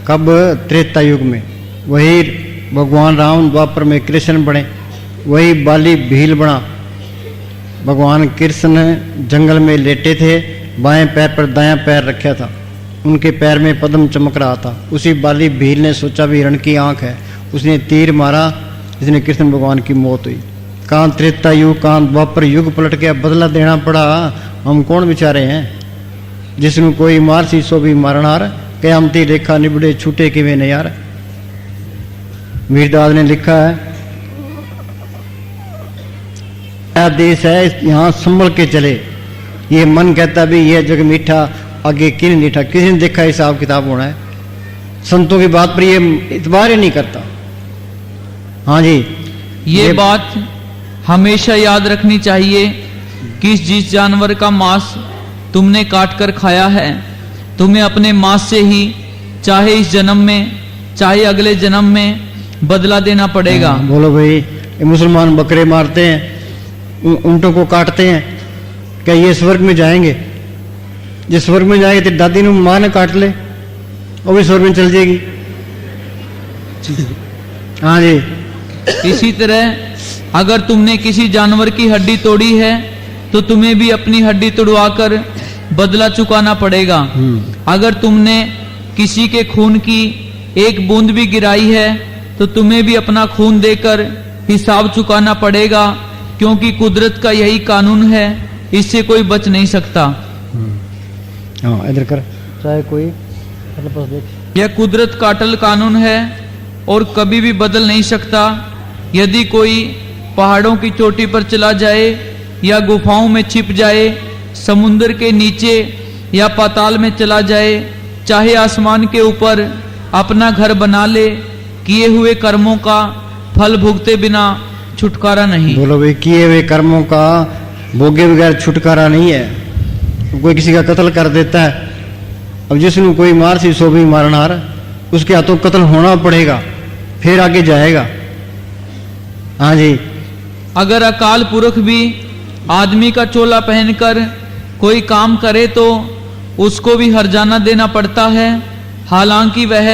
कब? त्रेता युग में। वही भगवान राम द्वापर में कृष्ण बने, वही बाली भील बना। भगवान कृष्ण जंगल में लेटे थे, बाएं पैर पर दायां पैर रखा था, उनके पैर में पद्म चमक रहा था। उसी बाली भील ने सोचा भी हिरण की आंख है, उसने तीर मारा, जिसने कृष्ण भगवान की मौत हुई। कहाँ त्रेता युग, कहाँ द्वापर युग पलट गया, बदला देना पड़ा। हम कौन बेचारे हैं जिसनु कोई मार सी सो भी मारनार, कयामती रेखा निबड़े छूटे किवे न यार। मीरदास ने लिखा है देश है यहाँ संभल के चले, ये मन कहता भी ये जग मीठा आगे किन मीठा। किसी ने देखा हिसाब किताब होना है, संतों की बात पर ये इतबार ही नहीं करता। हाँ जी, ये बात हमेशा याद रखनी चाहिए कि जिस जानवर का मांस तुमने काट कर खाया है, तुम्हें अपने मांस से ही चाहे इस जन्म में चाहे अगले जन्म में बदला देना पड़ेगा। बोलो भाई, ये मुसलमान बकरे मारते हैं, ऊंटों को काटते हैं, क्या ये स्वर्ग में जाएंगे? जिस स्वर्ग में जाएंगे तो दादी ने माँ ने काट ले, वो भी स्वर्ग में चल जाएगी। हाँ जी। इसी तरह अगर तुमने किसी जानवर की हड्डी तोड़ी है तो तुम्हें भी अपनी हड्डी तोड़वाकर बदला चुकाना पड़ेगा। अगर तुमने किसी के खून की एक बूंद भी गिराई है तो तुम्हें भी अपना खून देकर हिसाब चुकाना पड़ेगा, क्योंकि कुदरत का यही कानून है, इससे कोई बच नहीं सकता। हाँ, इधर कर, चाहे कोई यह कुदरत का अटल कानून है और कभी भी बदल नहीं सकता। यदि कोई पहाड़ों की चोटी पर चला जाए या गुफाओं में छिप जाए, समुद्र के नीचे या पाताल में चला जाए, चाहे आसमान के ऊपर अपना घर बना ले, किए हुए कर्मों का फल भुगते बिना छुटकारा नहीं। बोलो भाई, किए हुए कर्मों का भोगे बगैर छुटकारा नहीं है। कोई किसी का कत्ल कर देता है, अब जिसने कोई मार सी सो भी मारनार, उसके हाथों कत्ल होना पड़ेगा, फिर आगे जाएगा। हाँ जी। अगर अकाल पुरख भी आदमी का चोला पहनकर कोई काम करे तो उसको भी हर्जाना देना पड़ता है। हालांकि वह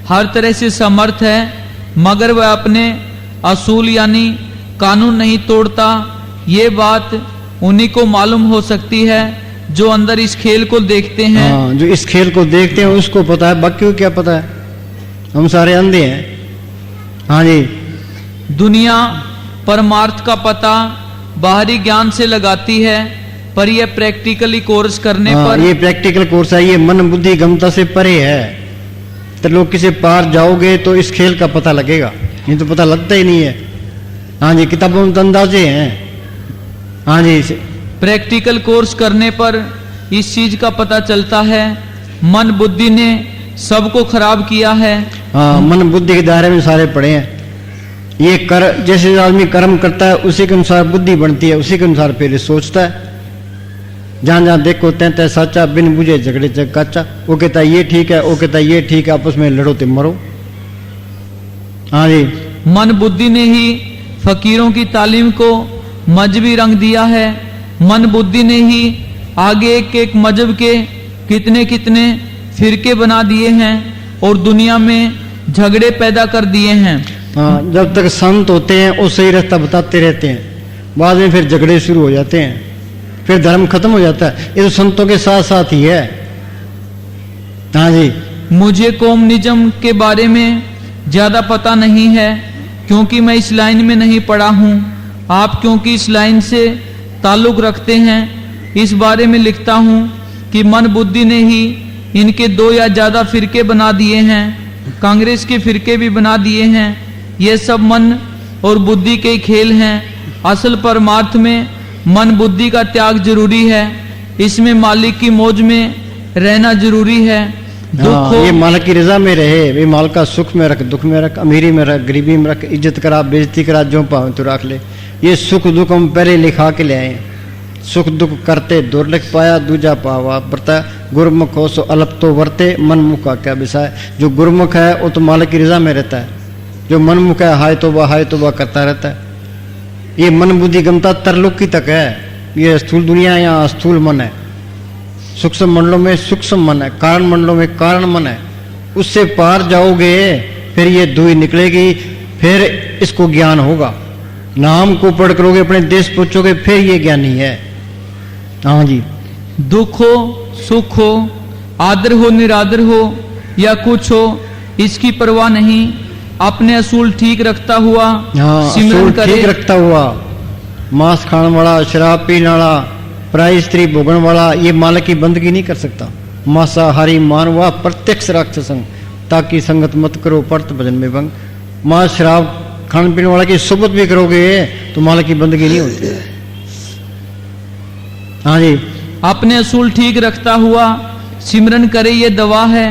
हर तरह से समर्थ है, मगर वह अपने असूल यानी कानून नहीं तोड़ता। ये बात उन्हीं को मालूम हो सकती है जो अंदर इस खेल को देखते हैं। हाँ, जो इस खेल को देखते हैं उसको पता है, बाकी को क्या पता है? हम सारे अंधे हैं। हाँ जी। दुनिया परमार्थ का पता बाहरी ज्ञान से लगाती है, पर यह प्रैक्टिकली कोर्स करने पर ये प्रैक्टिकल कोर्स है, ये मन बुद्धि गमता से परे है। तो लोग किसी पार जाओगे तो इस खेल का पता लगेगा, नहीं तो पता लगता ही नहीं है। हाँ जी, किताबों में तो अंदाजे हैं। हाँ जी। प्रैक्टिकल कोर्स करने पर इस चीज का पता चलता है मन बुद्धि ने सबको खराब किया है। हाँ, मन बुद्धि के दायरे में सारे पड़े हैं। ये कर जैसे आदमी कर्म करता है उसी के अनुसार बुद्धि बनती है, उसी के अनुसार पहले सोचता है। जहां जहां देखो तय साचा, बिन बुझे झगड़े जग काचा। वो कहता है ये ठीक है, वो कहता है ये ठीक है, आपस में लड़ो तो मरो। हाँ जी। मन बुद्धि ने ही फकीरों की तालीम को मजहबी रंग दिया है। मन बुद्धि ने ही आगे एक एक मजहब के कितने कितने फिरके बना दिए हैं और दुनिया में झगड़े पैदा कर दिए हैं। हाँ, जब तक संत होते हैं वो सही रास्ता बताते रहते हैं, बाद में फिर झगड़े शुरू हो जाते हैं, फिर धर्म खत्म हो जाता है। ये तो संतों के साथ साथ ही है। हाँ जी। मुझे कम्युनिज्म के बारे में ज्यादा पता नहीं है क्योंकि मैं इस लाइन में नहीं पढ़ा हूँ। आप क्योंकि इस लाइन से ताल्लुक रखते हैं, इस बारे में लिखता हूँ कि मन बुद्धि ने ही इनके 2 या ज्यादा फिरके बना दिए हैं। कांग्रेस के फिरके भी बना दिए हैं। ये सब मन और बुद्धि के खेल हैं। असल परमार्थ में मन बुद्धि का त्याग जरूरी है। इसमें मालिक की मौज में रहना जरूरी है। हाँ, ये मालिक की रजा में रहे। वे माल का सुख में रख, दुख में रख, अमीरी में रख, गरीबी में रख, इज्जत करा, बेइज्जती करा, जो पावे तो रख ले। ये सुख दुख हम पहले लिखा के ले आए। सुख दुख करते दुर्लभ पाया, दूजा पावा बरता, गुरमुख हो सो अल्प तो वर्ते, मनमुख का क्या विषय। जो गुरमुख है वो तो मालिक की रजा में रहता है, जो मनमुख है हाय तोबा करता रहता है। ये मन बुद्धि गमता तरलोकी तक है। ये स्थूल दुनिया यहाँ स्थूल मन है, सूक्ष्म मंडलों में सूक्ष्म मन है, कारण मंडलों में कारण मन है। उससे पार जाओगे फिर ये दुई निकलेगी, फिर इसको ज्ञान होगा। नाम को पढ़ करोगे, अपने देश पहुंचोगे, फिर ये ज्ञानी है। हाँ जी। दुख हो सुख हो, आदर हो निरादर हो या कुछ हो, इसकी परवाह नहीं। अपने असूल ठीक रखता हुआ सिमरन करे। ठीक रखता हुआ, मांस खाने वाला, शराब पीने वाला, पराई स्त्री भोगन वाला ये मालिक की बंदगी नहीं कर सकता। मांसाहारी मानवा प्रत्यक्ष राक्षस संग, ताकि संगत मत करो परत भजन में भंग। मांस शराब खाने पीने वाला की सुबत भी करोगे तो मालिक की बंदगी नहीं होती। हाँ जी। अपने असूल ठीक रखता हुआ सिमरन करे, ये दवा है।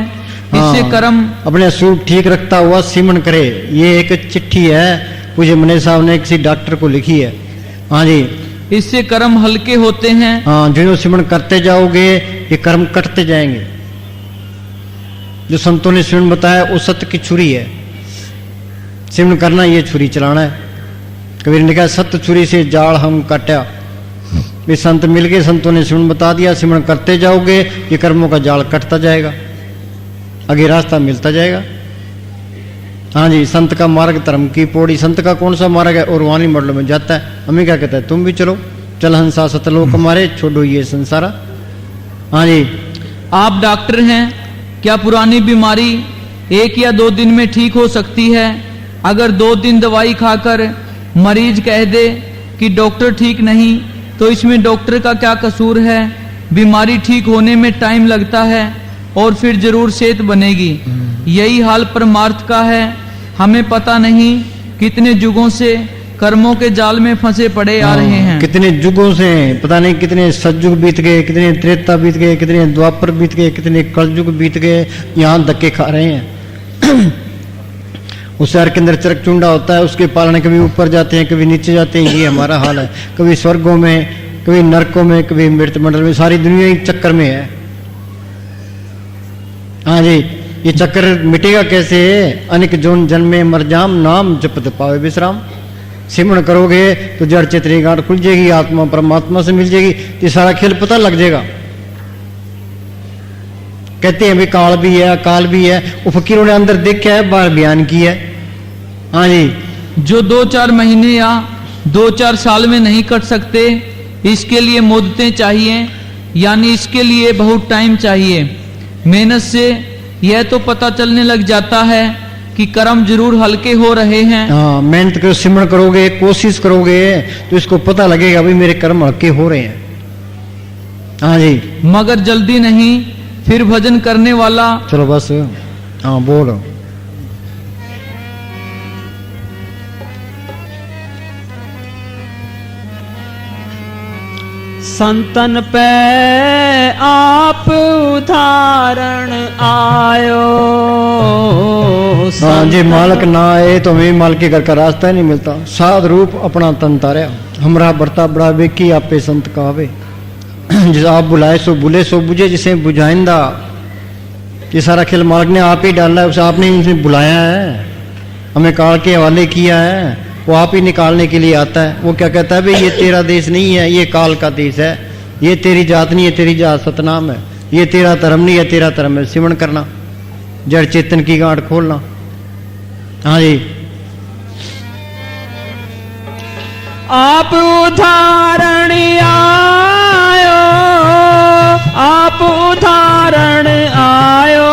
इससे कर्म अपने असूल ठीक रखता हुआ सिमरन करे। ये एक चिट्ठी है पूज्य मने साहब ने किसी डॉक्टर को लिखी है। हाँ जी। इससे कर्म हल्के होते हैं। हाँ, जिन्हों सिमरन करते जाओगे ये कर्म कटते जाएंगे। जो संतों ने सिमरन बताया वो सत्य की छुरी है। सिमरन करना ये छुरी चलाना है। कबीर ने कहा सत्य छुरी से जाल हम काटा। वे संत मिल गए, संतों ने सिमरन बता दिया। सिमरन करते जाओगे ये कर्मों का जाल कटता जाएगा, आगे रास्ता मिलता जाएगा। हाँ जी। संत का मार्ग धर्म की पौड़ी। संत का कौन सा मार्ग है? और वाणी मंडलों में जाता है। हमें क्या कहता है? तुम भी चलो, चल हंसा सतलोक हमारे, छोड़ो ये संसारा। हाँ जी। आप डॉक्टर हैं, क्या पुरानी बीमारी 1 या 2 दिन में ठीक हो सकती है? अगर 2 दिन दवाई खाकर मरीज कह दे कि डॉक्टर ठीक नहीं, तो इसमें डॉक्टर का क्या कसूर है? बीमारी ठीक होने में टाइम लगता है और फिर जरूर सेहत बनेगी। यही हाल परमार्थ का है। हमें पता नहीं कितने युगों से कर्मों के जाल में फंसे पड़े आ रहे हैं। कितने युगों से, पता नहीं कितने सतयुग बीत गए, कितने त्रेता बीत गए, कितने द्वापर बीत गए, कितने कलयुग बीत गए, यहाँ धक्के खा रहे हैं। उस शहर के अंदर चरक चुंडा होता है, उसके पालन कभी ऊपर जाते हैं, कभी नीचे जाते हैं। ये हमारा हाल है। कभी स्वर्गों में, कभी नरकों में, कभी मृत मंडल में। सारी दुनिया ही चक्कर में है। हाँ जी। ये चक्कर मिटेगा कैसे? अनेक जोन जन्मे मर जाम, नाम जपत पावे विश्राम। सिमरन करोगे तो जड़ चेतनी गांठ खुल जाएगी, आत्मा परमात्मा से मिल जाएगी। ये सारा खेल पता लग जाएगा। कहते हैं भाई काल भी है, अकाल भी है। वो फकीरों ने अंदर देखा है, बाहर बयान किया है। हाँ जी। जो 2-4 महीने या 2-4 साल में नहीं कट सकते, इसके लिए मुद्दतें चाहिए, यानी इसके लिए बहुत टाइम चाहिए। मेहनत से यह तो पता चलने लग जाता है कि कर्म जरूर हल्के हो रहे हैं। हाँ, मेहनत करो, सिमरन करोगे, कोशिश करोगे तो इसको पता लगेगा भाई मेरे कर्म हल्के हो रहे हैं। हाँ जी। मगर जल्दी नहीं, फिर भजन करने वाला। चलो बस। हाँ बोलो। संतन पे आप उदाहरण आयो। हाँ जी। मालक ना आए तो हमें माल के घर का रास्ता ही नहीं मिलता। साध रूप अपना तन तारा, हमरा बरता बड़ा बेकी आपे संत कावे। जिसे आप बुलाए सो बुले, सो बुझे जिसे बुझाइंदा। ये सारा खेल मालक ने आप ही डाला है, उसे आपने ही बुलाया है, हमें काल के हवाले किया है। वो आप ही निकालने के लिए आता है। वो क्या कहता है? भाई ये तेरा देश नहीं है, ये काल का देश है। ये तेरी जात नहीं है, तेरी जात सतनाम है। ये तेरा धर्म नहीं है, तेरा धर्म है सिमरन करना। जड़ चेतन की गांठ खोलना। हाँ जी। आप उदाहरण आयो, आप उदाहरण आयो,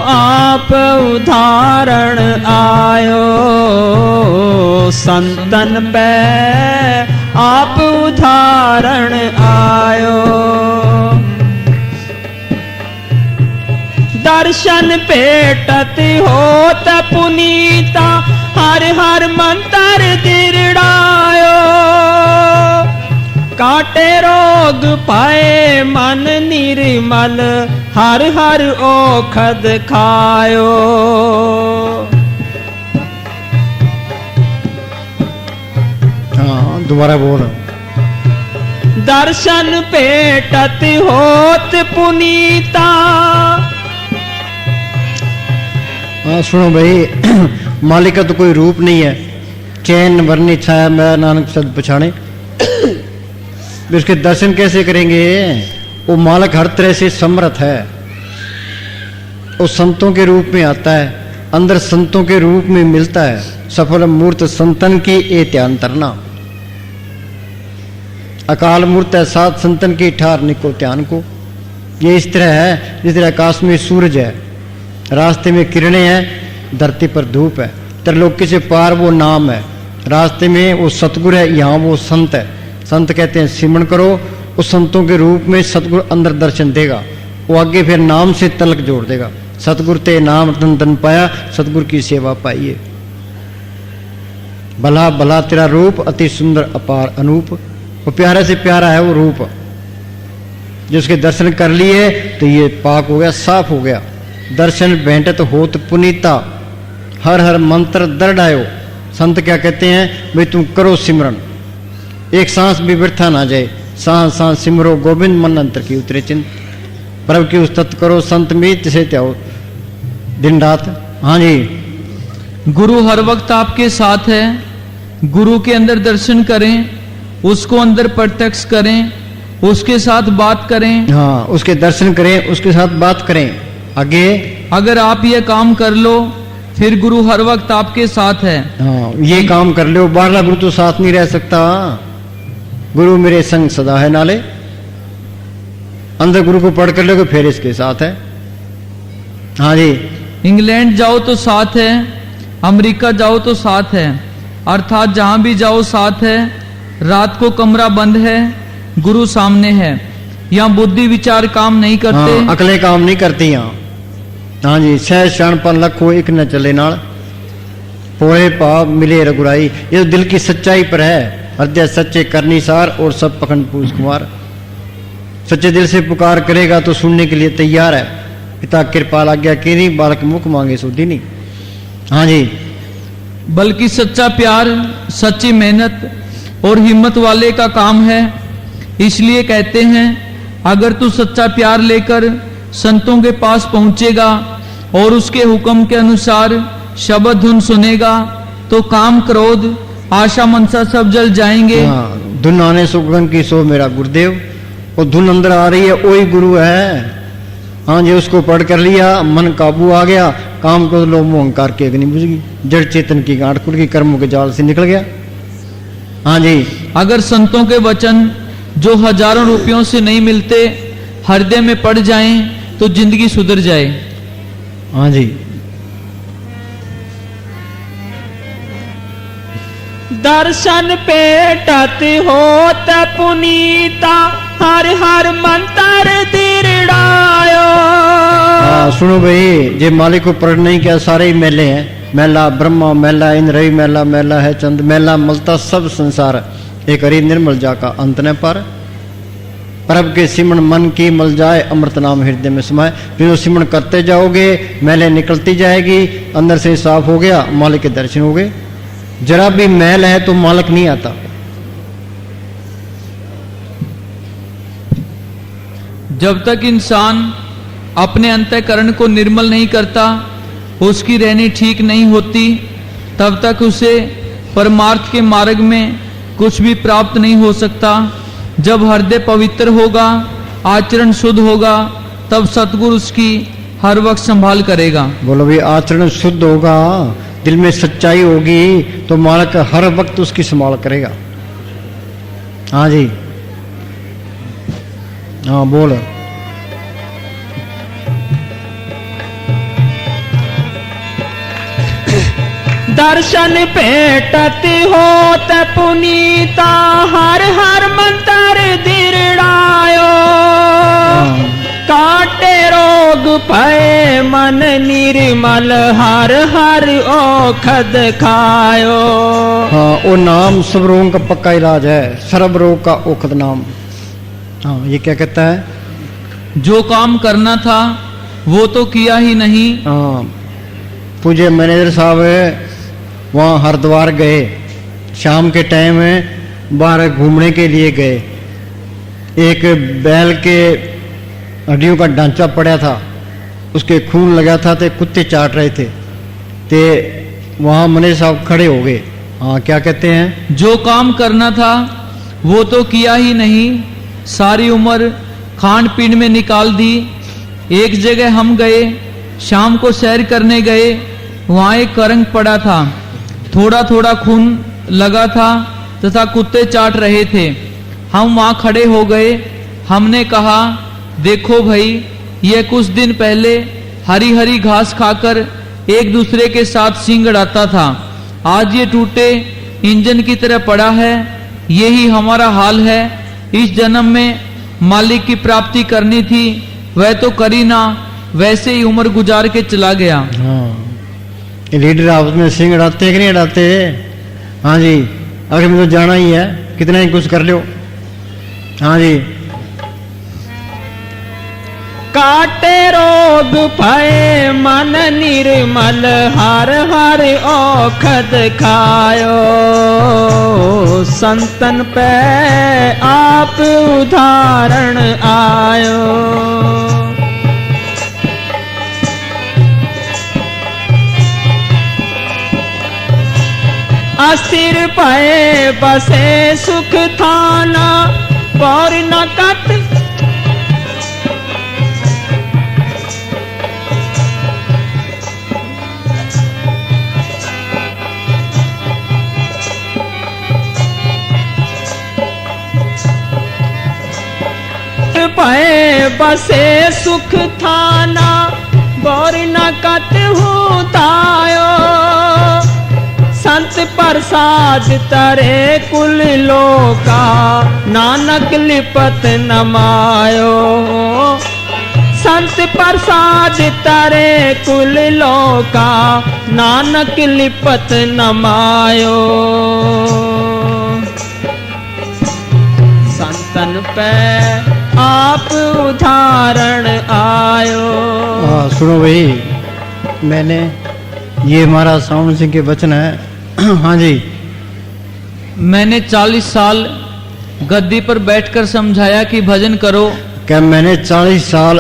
आप उदाहरण आयो, संतन पे आप उदाहरण आयो। दर्शन पेटत होत पुनीता, हर हर मंत्र दिरड़ायो, काटे रोग पाए मन निर्मल, हर हर औखद खायो। हाँ दोबारा बोल। दर्शन पेटत होत पुनीता। हाँ सुनो भाई, मालिक का तो कोई रूप नहीं है, चैन वर्णी छाया मैं नानक शब्द पछाणे। उसके दर्शन कैसे करेंगे? वो मालिक हर तरह से समर्थ है, वो संतों के रूप में आता है, अंदर संतों के रूप में मिलता है। सफल मूर्त संतन की ए ध्यान तरना, अकाल मूर्त है सात संतन की ठार निको ध्यान को। ये इस तरह है जिस तरह आकाश में सूरज है, रास्ते में किरणें हैं, धरती पर धूप है। त्रिलोकी से पार वो नाम है, रास्ते में वो सतगुरु है, यहाँ वो संत है। संत कहते हैं सिमरन करो, उस संतों के रूप में सतगुरु अंदर दर्शन देगा, वो आगे फिर नाम से तलक जोड़ देगा। सतगुरु ते नाम तन तन पाया, सतगुरु की सेवा पाइए। भला भला तेरा रूप अति सुंदर अपार अनूप, वो प्यारा से प्यारा है वो रूप। जिसके दर्शन कर लिए तो ये पाक हो गया, साफ हो गया। दर्शन भेंटत होत पुनीता, हर हर मंत्र दृढ़ायो। संत क्या कहते हैं? भाई तुम करो सिमरन, एक सांस भी व्यर्था ना जाए, सांस सांस सिमरो गोविंद मन अंतर की उतरे चिंत। प्रभु की उस्तत करो संत मीत से त्याओ दिन रात। हाँ जी। गुरु हर वक्त आपके साथ है, गुरु के अंदर दर्शन करें, उसको अंदर प्रत्यक्ष करें, उसके साथ बात करें। हाँ उसके दर्शन करें, उसके साथ बात करें। आगे अगर आप ये काम कर लो फिर गुरु हर वक्त आपके साथ है। हाँ ये काम कर लो, बारला गुरु तो साथ नहीं रह सकता। गुरु मेरे संग सदा है नाले, अंदर गुरु को पढ़ कर लोगे फिर इसके साथ है। हाँ जी। इंग्लैंड जाओ तो साथ है, अमेरिका जाओ तो साथ है, अर्थात जहां भी जाओ साथ है। रात को कमरा बंद है, गुरु सामने है। यहाँ बुद्धि विचार काम नहीं करते। हाँ, अकले काम नहीं करती यहाँ। हाँ जी। सह क्षणपन लखो एक न चले नाल, पोए पाप मिले रघुराई। ये तो दिल की सच्चाई पर है। हृदय सच्चे करनी सार और सब पखंड पूछ कुमार। सच्चे दिल से पुकार करेगा तो सुनने के लिए तैयार है। पिता कृपाल आज्ञा की नहीं, बालक मुख मांगे सुधी नहीं। हाँ जी। बल्कि सच्चा प्यार, सच्ची मेहनत और हिम्मत वाले का काम है। इसलिए कहते हैं अगर तू सच्चा प्यार लेकर संतों के पास पहुंचेगा और उसके हुक्म के अनुसार शब्द धुन सुनेगा तो काम क्रोध आशा मनसा सब जल जाएंगे। हाँ, धुन आने सुगन की सो मेरा गुरुदेव। वो धुन अंदर आ रही है, वही गुरु है। हाँ जी। उसको पढ़ कर लिया, मन काबू आ गया, काम को लो अहंकार की अग्नि बुझ गई, जड़ चेतन की गांठ खुल गई, कर्मों के जाल से निकल गया। हाँ जी। अगर संतों के वचन जो हजारों रुपयों से नहीं मिलते हृदय में पड़ जाएं तो जिंदगी सुधर जाए। हाँ जी। दर्शन पेटत होत पुनीता, हर हर मंत्र दिरड़ायो। हाँ सुनो भाई, जे मालिक को पढ़ नहीं किया सारे ही मेले हैं। मेला ब्रह्मा मेला, इंद्र मेला, मेला है चंद मेला, मलता सब संसार। एक हरि निर्मल जा का अंत न पर, प्रभ के सिमरण मन की मल जाए, अमृत नाम हृदय में समाये। फिर सिमरण करते जाओगे, मैले निकलती जाएगी, अंदर से साफ हो गया, मालिक के दर्शन हो गए। जरा भी मैल है तो मालिक नहीं आता। जब तक इंसान अपने अंतःकरण को निर्मल नहीं करता, उसकी रहनी ठीक नहीं होती, तब तक उसे परमार्थ के मार्ग में कुछ भी प्राप्त नहीं हो सकता। जब हृदय पवित्र होगा, आचरण शुद्ध होगा, तब सतगुरु उसकी हर वक्त संभाल करेगा। बोलो भी आचरण शुद्ध होगा, दिल में सच्चाई होगी तो मालिक हर वक्त उसकी संभाल करेगा। हाँ जी, हाँ बोल। दर्शन भेटत होत पुनीता, हर हर मंत्र दिरड़ायो। काटे रोग भय मन निर्मल, हर हर औखद खायो। हाँ, वो नाम सब रोगों का पक्का इलाज है, सर्व रोग का औखद नाम। हाँ, ये क्या कहता है? जो काम करना था वो तो किया ही नहीं। हाँ, पूज्य मैनेजर साहब वहाँ हरिद्वार गए, शाम के टाइम में बाहर घूमने के लिए गए। एक बैल के हड्डियों का ढांचा पड़ा था, उसके खून लगा था, तो कुत्ते चाट रहे थे। ते वहाँ मैनेजर साहब खड़े हो गए। हाँ, क्या कहते हैं? जो काम करना था वो तो किया ही नहीं, सारी उम्र खान पीन में निकाल दी। एक जगह हम गए, शाम को सैर करने गए, वहाँ एक करंग पड़ा था, थोड़ा थोड़ा खून लगा था तथा कुत्ते चाट रहे थे। हम वहाँ खड़े हो गए, हमने कहा देखो भाई, ये कुछ दिन पहले हरी हरी घास खाकर एक दूसरे के साथ सींग अड़ाता था, आज ये टूटे इंजन की तरह पड़ा है। यही हमारा हाल है। इस जन्म में मालिक की प्राप्ति करनी थी, वह तो करी ना, वैसे ही उम्र गुजार के चला गया। हाँ, ये लीडर आपस में सिंह अड़ाते हैं कि नहीं अड़ाते? हाँ जी, अगर मुझे तो जाना ही है, कितना ही कुछ कर लो। हाँ जी, काटे रोग भय मन निर्मल, हर हर औखद खायो। संतन पे आप उदाहरण आयो। अस्थिर भय बसे सुख थाना, और न कत भय बसे सुख थाना, बोर न कत हुतायो। संत प्रसाद तरे कुल लोका, नानक लिपत नमायो। संत प्रसाद तरे कुल लोका, नानक लिपत नमायो। संतन पे आप उदाहरण आयो। हाँ सुनो भाई, मैंने ये हमारा सावन सिंह के वचन है। हाँ जी, मैंने 40 साल गद्दी पर बैठकर समझाया कि भजन करो। क्या मैंने 40 साल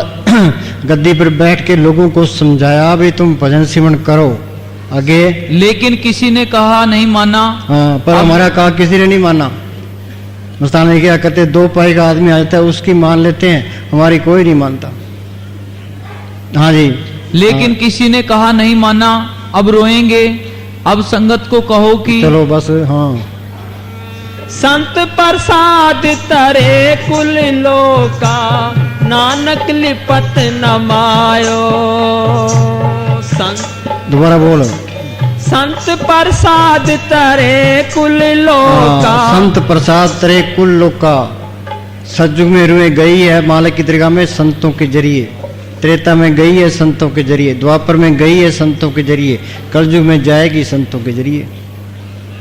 गद्दी पर बैठ के लोगों को समझाया भी तुम भजन सिमरन करो आगे, लेकिन किसी ने कहा नहीं माना। हाँ, पर हमारा कहा किसी ने नहीं माना। मस्तान क्या कहते, 2 पाई का आदमी आ जाता है उसकी मान लेते हैं, हमारी कोई नहीं मानता। हाँ जी, लेकिन किसी ने कहा नहीं माना, अब रोएंगे। अब संगत को कहो कि चलो बस। हाँ, संत प्रसाद तरे कुल लोका, नानक लिपत नमायो। संत दोबारा बोलो। संत प्रसाद तरे कुल लोका। संत प्रसाद तरे कुल लोका। सतयुग में रुए गई है मालिक की दरगाह में संतों के जरिए, त्रेता में गई है संतों के जरिए, द्वापर में गई है संतों के जरिए, कलयुग में जाएगी संतों के जरिए।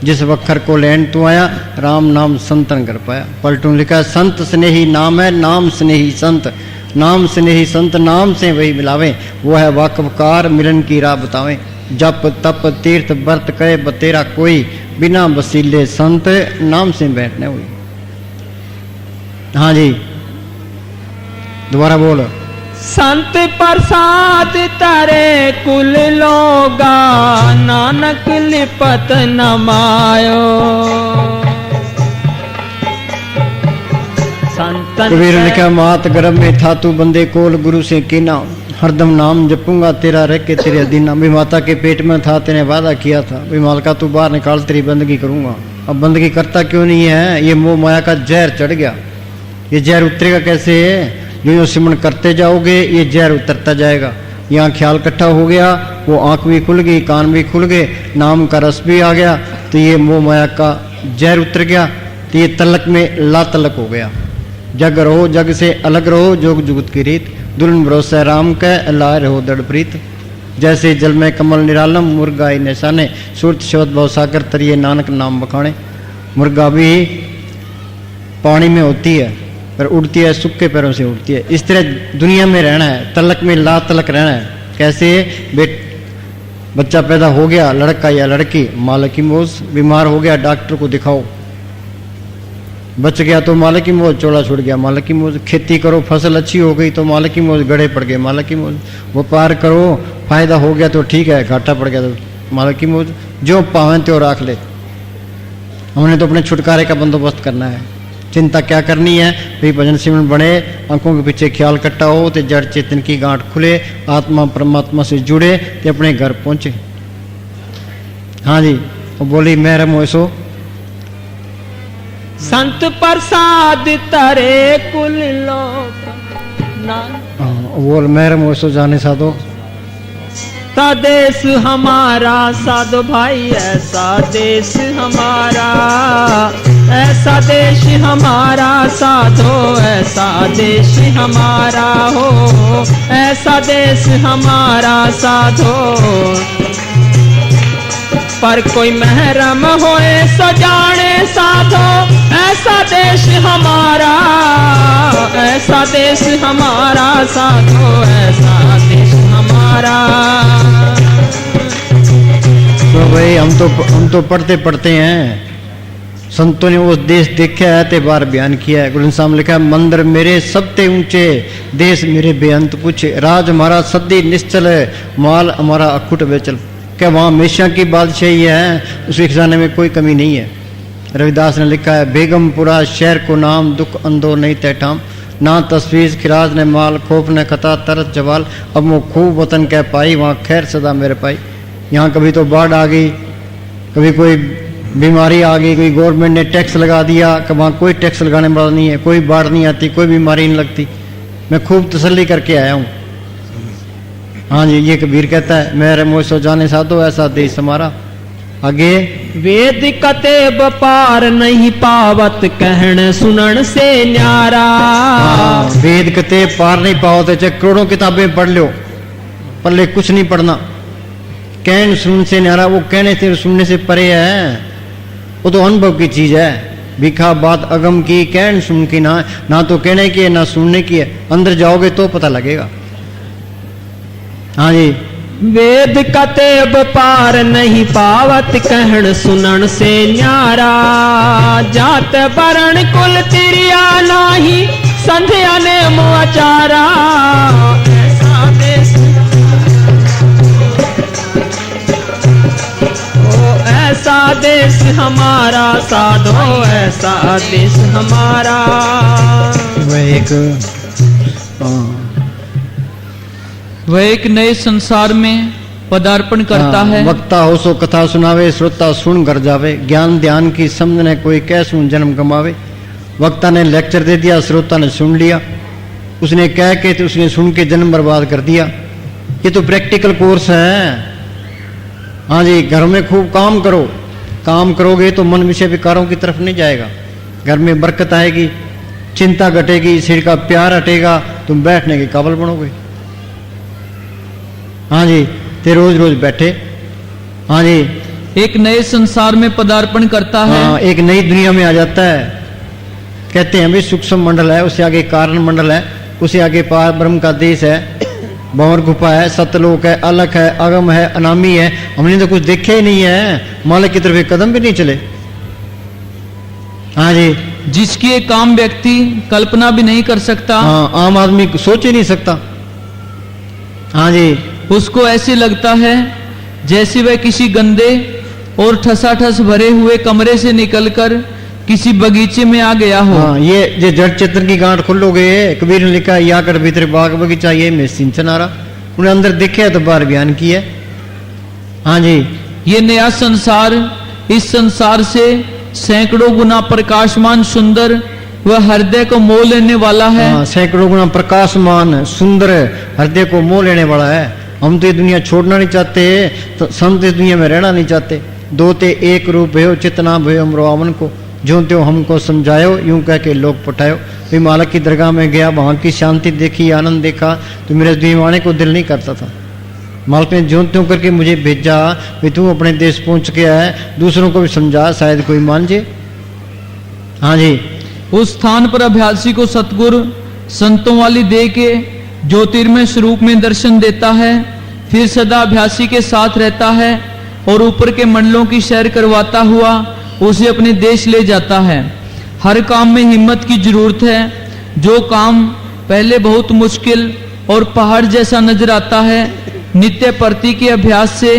जिस वक्खर को लैन तू आया, राम नाम संतन कर पाया। पलटू लिखा, संत स्नेही नाम है, नाम स्नेही संत। नाम स्नेही संत नाम से वही मिलावे, वो है वाकफकार मिलन की राह बतावे। जप तप तीर्थ व्रत करे बतेरा कोई, बिना वसीले संत नाम से बैठने हुई। हाँ जी, दोबारा बोलो। संत प्रसाद तरे कुल लोगा, नानक लिपत नमायो। संतन कबीर ने लिखा, मात गर्भ में था तू बंदे कोल, गुरु से कीना। हरदम नाम जपूंगा तेरा रह के तेरे अधीन। अभी माता के पेट में था, तेने वादा किया था भी मालका तू बाहर निकाल, तेरी बंदगी करूंगा। अब बंदगी करता क्यों नहीं है? ये मोह माया का जहर चढ़ गया। ये जहर उतरेगा कैसे? जो सिमरण करते जाओगे ये जहर उतरता जाएगा। यहाँ ख्याल इकट्ठा हो गया, वो आंख भी खुल गई, कान भी खुल गए, नाम का रस भी आ गया, तो ये मोह माया का जहर उतर गया। तो ये तलक में ला तलक हो गया। जग रहो जग से अलग रहो, जोग जुगत की रीत, दुल्हन भरोसा राम का अल्लाह रहो दृढ़ प्रीत। जैसे जल में कमल निरालम, मुर्गा ही निशाने, सुरत शब्द भव सागर तरिए, नानक नाम बखाने। मुर्गा भी पानी में होती है पर उड़ती है, सूखे पैरों से उड़ती है। इस तरह दुनिया में रहना है, तलक में ला तलक रहना है। कैसे? बच्चा पैदा हो गया, लड़का या लड़की, मालिक की मौज। बीमार हो गया, डॉक्टर को दिखाओ। बच गया तो मालिक की मौज, चोला छूट गया मालिक की मौज। खेती करो, फसल अच्छी हो गई तो मालिक की मौज, गड़े पड़ गए मालिक की मौज। व्यापार करो, फायदा हो गया तो ठीक है, घाटा पड़ गया तो मालिक की मौज। जो पावें त्यो राख ले। हमने तो अपने छुटकारे का बंदोबस्त करना है। चिंता क्या करनी है भाई? भजन सिमरन बने, आंखों के पीछे ख्याल इकट्ठा हो, तो जड़ चेतन की गांठ खुले, आत्मा परमात्मा से जुड़े, तो अपने घर पहुंचे। हाँ जी, वो बोली मेहर मोसो संत प्रसाद तरे कुल लोक बोल मेहर मोसो जाने साधो ता देश हमारा साधो भाई, ऐसा देश हमारा, ऐसा देश हमारा साधो, ऐसा देश हमारा हो, ऐसा देश हमारा साधो। पर कोई महरम होए सो जाने साधो, ऐसा देश हमारा, ऐसा देश हमारा साधो, ऐसा देश हमारा। तो भाई हम तो पढ़ते पढ़ते हैं, संतों ने वो देश देखा है, ते बार बयान किया है। गुरु साहब लिखा है, मंदिर मेरे सबते ऊंचे, देश मेरे बेअंत कुछ, राज हमारा सदी निश्चल है, माल हमारा अखुट बेचल। क्या वहाँ हमेशा की बादशाही है, उसके खजाने में कोई कमी नहीं है। रविदास ने लिखा है, बेगमपुरा शहर को नाम, दुख अंदो नहीं तैठाम, ना तस्वीर खिराज ने माल, खोफ ने कता तरस जवाल, अब वो खूब वतन कह पाई, वहाँ खैर सदा मेरे पाई। यहाँ कभी तो बाढ़ आ गई, कभी कोई बीमारी आ गई, कोई गवर्नमेंट ने टैक्स लगा दिया, कि वहाँ कोई टैक्स लगाने वाला नहीं है, कोई बाढ़ नहीं आती, कोई बीमारी नहीं लगती। मैं खूब तसल्ली करके आया हूँ। हाँ जी, ये कबीर कहता है, मेरे मुँह सो जाने साधो, ऐसा देश हमारा। आगे वेद कतेब पार नहीं पावत, कहन सुनन से न्यारा। वेद कतेब पार नहीं पावत, चाहे करोड़ों किताबें पढ़ लो, पल्ले कुछ नहीं पढ़ना। कहन सुन से न्यारा, वो कहने से सुनने से परे है, वो तो अनुभव की चीज है। भिखा बात अगम की, कहन सुन की ना तो कहने की है ना सुनने की है। अंदर जाओगे तो पता लगेगा। हाँ जी, वेद कतेब पार नहीं पावत, कहन सुनन से न्यारा। जात वरण कुल तिरिया नाही, संध्या ने मुआचारा। ऐसा देश, ओ ऐसा देश हमारा साधो, ऐसा देश हमारा। वह एक नए संसार में पदार्पण करता है। वक्ता हो सो कथा सुनावे, श्रोता सुन घर जावे, ज्ञान ध्यान की समझने कोई कह सुन जन्म कमावे। वक्ता ने लेक्चर दे दिया, श्रोता ने सुन लिया, उसने कह के तो उसने सुन के जन्म बर्बाद कर दिया। ये तो प्रैक्टिकल कोर्स है। हाँ जी, घर में खूब काम करो, काम करोगे तो मन विषय विकारों की तरफ नहीं जाएगा, घर में बरकत आएगी, चिंता घटेगी, सिर का प्यार हटेगा, तुम बैठने के काबिल बनोगे। हाँ जी, ते रोज रोज बैठे। हाँ जी, एक नए संसार में पदार्पण करता है। हाँ, एक नई दुनिया में आ जाता है। कहते हैं भी सूक्ष्म मंडल है, उससे आगे कारण मंडल है, उससे आगे पार ब्रह्म का देश है, भंवर गुफा है, सतलोक है, अलख है, अगम है, अनामी है। हमने तो कुछ देखे ही नहीं है, मालिक की तरफ एक कदम भी नहीं चले। हाँ जी, जिसकी एक आम व्यक्ति कल्पना भी नहीं कर सकता। हाँ, आम आदमी सोच ही नहीं सकता। हाँ जी, उसको ऐसे लगता है जैसे वह किसी गंदे और ठसाठस भरे हुए कमरे से निकलकर किसी बगीचे में आ गया हो। हाँ, ये जड़ चेतन की गांठ खोलोगे, कबीर ने लिखा, या कर भीतर बाग बगीचा, ये में सिंचन आ रहा। उन्हें अंदर दिखे तो बाहर बयान किया। हाँ जी, ये नया संसार इस संसार से सैकड़ों गुना प्रकाशमान सुंदर वह हृदय को मोह लेने वाला है। हाँ, सैकड़ों गुना प्रकाशमान सुंदर हृदय को मोह लेने वाला है। हम तो ये दुनिया छोड़ना नहीं चाहते, तो संत इस दुनिया में रहना नहीं चाहते। दो ते एक रूप भयो चितना भयो अमरो आवन को, जो त्यों हमको समझायो यूं कह के लोग पठायो। भी मालिक की दरगाह में गया, वहां की शांति देखी, आनंद देखा, तो मेरे दीवाने को दिल नहीं करता था। मालिक ने ज्यों त्यों करके मुझे भेजा, भी तू अपने देश पहुंच गया है, दूसरों को भी समझा, शायद कोई मान जे। हाँ जी, उस स्थान पर अभ्यासी को सतगुरु संतों वाली दे के ज्योतिर्मय स्वरूप में दर्शन देता है, फिर सदा अभ्यासी के साथ रहता है और ऊपर के मंडलों की सैर करवाता हुआ उसे अपने देश ले जाता है। हर काम में हिम्मत की जरूरत है। जो काम पहले बहुत मुश्किल और पहाड़ जैसा नजर आता है, नित्य प्रति के अभ्यास से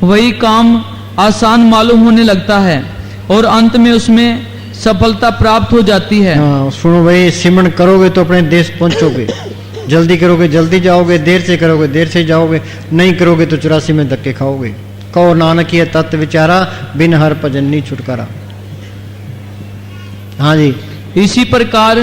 वही काम आसान मालूम होने लगता है और अंत में उसमें सफलता प्राप्त हो जाती है। हाँ, सुनो भाई, सिमरन करोगे तो अपने देश पहुंचोगे। जल्दी करोगे जल्दी जाओगे, देर से करोगे देर से जाओगे, नहीं करोगे तो 84 में धक्के खाओगे। कहो नानक ये तत्व विचारा, बिन हर भजन नहीं छुटकारा। हाँ जी, इसी प्रकार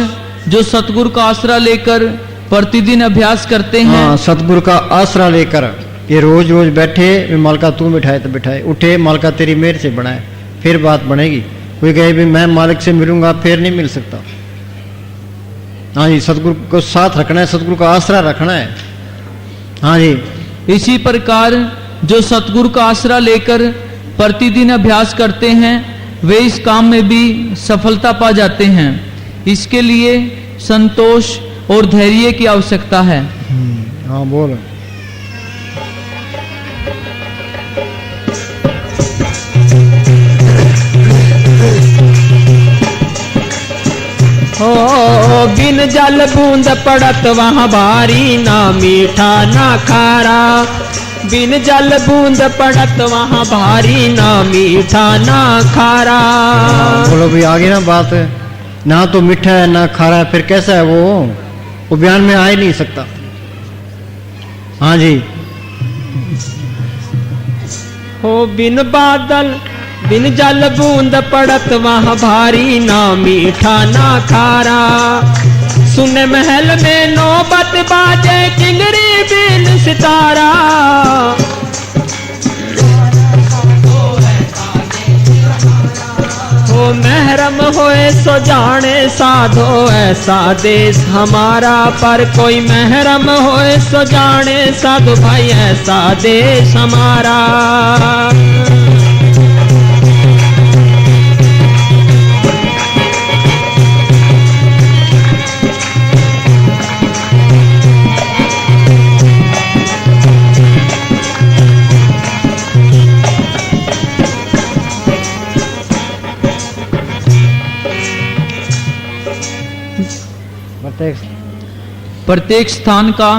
जो सतगुरु का आसरा लेकर प्रतिदिन अभ्यास करते हैं, हाँ, सतगुरु का आसरा लेकर ये रोज रोज बैठे, मालका तू बिठाए तो बिठाए, उठे मालका तेरी मेहर से बनाए, फिर बात बनेगी। कोई कहे भी मैं मालिक से मिलूंगा, फिर नहीं मिल सकता। हाँ जी, सतगुरु को साथ रखना है, सतगुरु का आसरा रखना है। हाँ जी, इसी प्रकार जो सतगुरु का आसरा लेकर प्रतिदिन अभ्यास करते हैं, वे इस काम में भी सफलता पा जाते हैं। इसके लिए संतोष और धैर्य की आवश्यकता है। हाँ बोल। हो बिन जल बूंद पड़त वहाँ भारी, ना मीठा ना खारा। बिन जल बूंद पड़त वहाँ भारी, ना मीठा ना खारा। बोलो भी आगे ना बात, ना तो मीठा है ना खारा है, फिर कैसा है वो बयान में आ ही नहीं सकता। हाँ जी, हो बिन बादल बिन जल बूंद पड़त वहाँ भारी, ना मीठा ना खारा। सुन महल में नौबत बाजे, किंगरी बिन सितारा। हो महरम होए सो जाने साधो, ऐसा देश हमारा। पर कोई महरम होए सो जाने साधो, भाई ऐसा देश हमारा। प्रत्येक स्थान का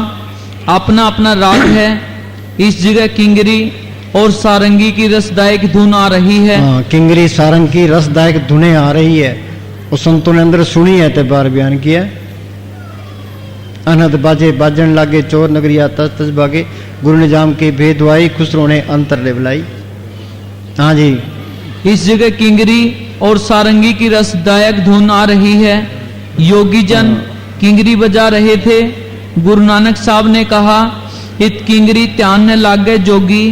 अपना अपना राग है। इस जगह किंगरी और सारंगी की रसदायक धुन आ रही है। हाँ, किंगरी सारंग की रसदायक धुनें आ रही है। और संतों ने अंदर सुनी है तो बार बयान किया। अनहद बाजे बाजन लागे, चोर नगरिया तज तज भागे। गुरु निजाम की भेदवाई, खुसरो ने अंतर ले बुलाई। हाँ जी, इस जगह किंगरी और सारंगी की रसदायक धुन आ रही है। योगी जन किंगरी बजा रहे थे। गुरु नानक साहब ने कहा, इत किंगरी ध्यान न लागे जोगी,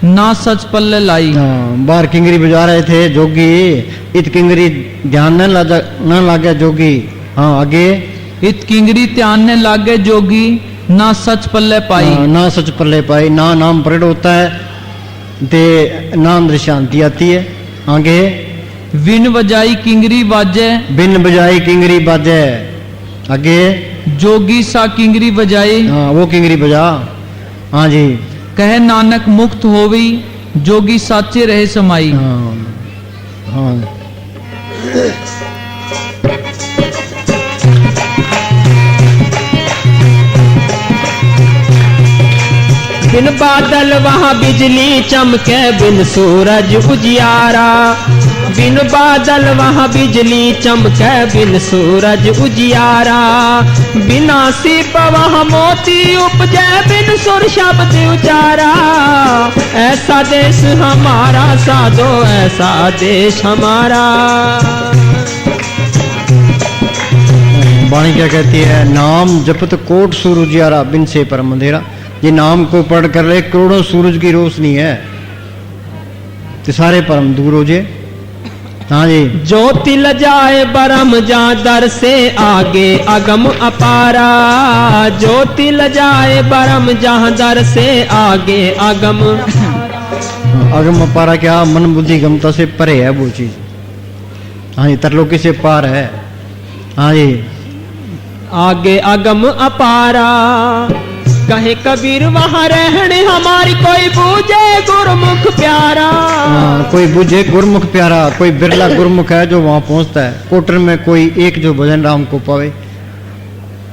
ना सच पल्ले लाई। बाहर किंगरी बजा रहे थे जोगी, इत किंगरी ध्यान न लागे जोगी। हाँ आगे, इत किंगरी ध्यान न लागे जोगी, ना सच पल्ले पाई। ना सच पल्ले पाई, ना नाम प्रकट होता है ते ना अंदर शांति आती है। आगे, बिन बजाई किंगरी बाजे, बिन बजाई किंगरी बाजे। आगे, जोगी सा किंगरी बजाए। हाँ वो किंगरी बजा। हाँ जी, कहे नानक मुक्त होवी, जोगी साचे रहे समाई। हाँ हाँ, बिन बादल वहाँ बिजली चमके, बिन सूरज उजियारा। बिन बादल वहाँ बिजली चमके, बिन सूरज उजियारा, बिना सीप वहाँ मोती उपजे, बिन सुर शब्द उचारा। ऐसा देश हमारा साधो, ऐसा देश हमारा। वाणी क्या कहती है? नाम जपत कोट सूरज उजियारा, बिन से परम अंधेरा। ये नाम को पढ़ कर रहे करोड़ों सूरज की रोशनी है, तो सारे परम दूर हो जाए। हाँ जी। ज्योति लजाए बरम जा दर से आगे अगम अपारा, ज्योति लजाए बरम जहाँ दर से आगे अगम। अगम अपारा क्या? मन बुद्धि गमता से परे है वो चीज। हाँ जी, तरलोकी से पार है। हाँ जी। आगे अगम अपारा, कहे कबीर वहाँ रहने हमारी, कोई बूझे गुरमुख प्यारा। कोई बूझे गुरमुख प्यारा, कोई बिरला गुरमुख है जो वहां पहुंचता है। कोटर में कोई एक जो भजन राम को पावे,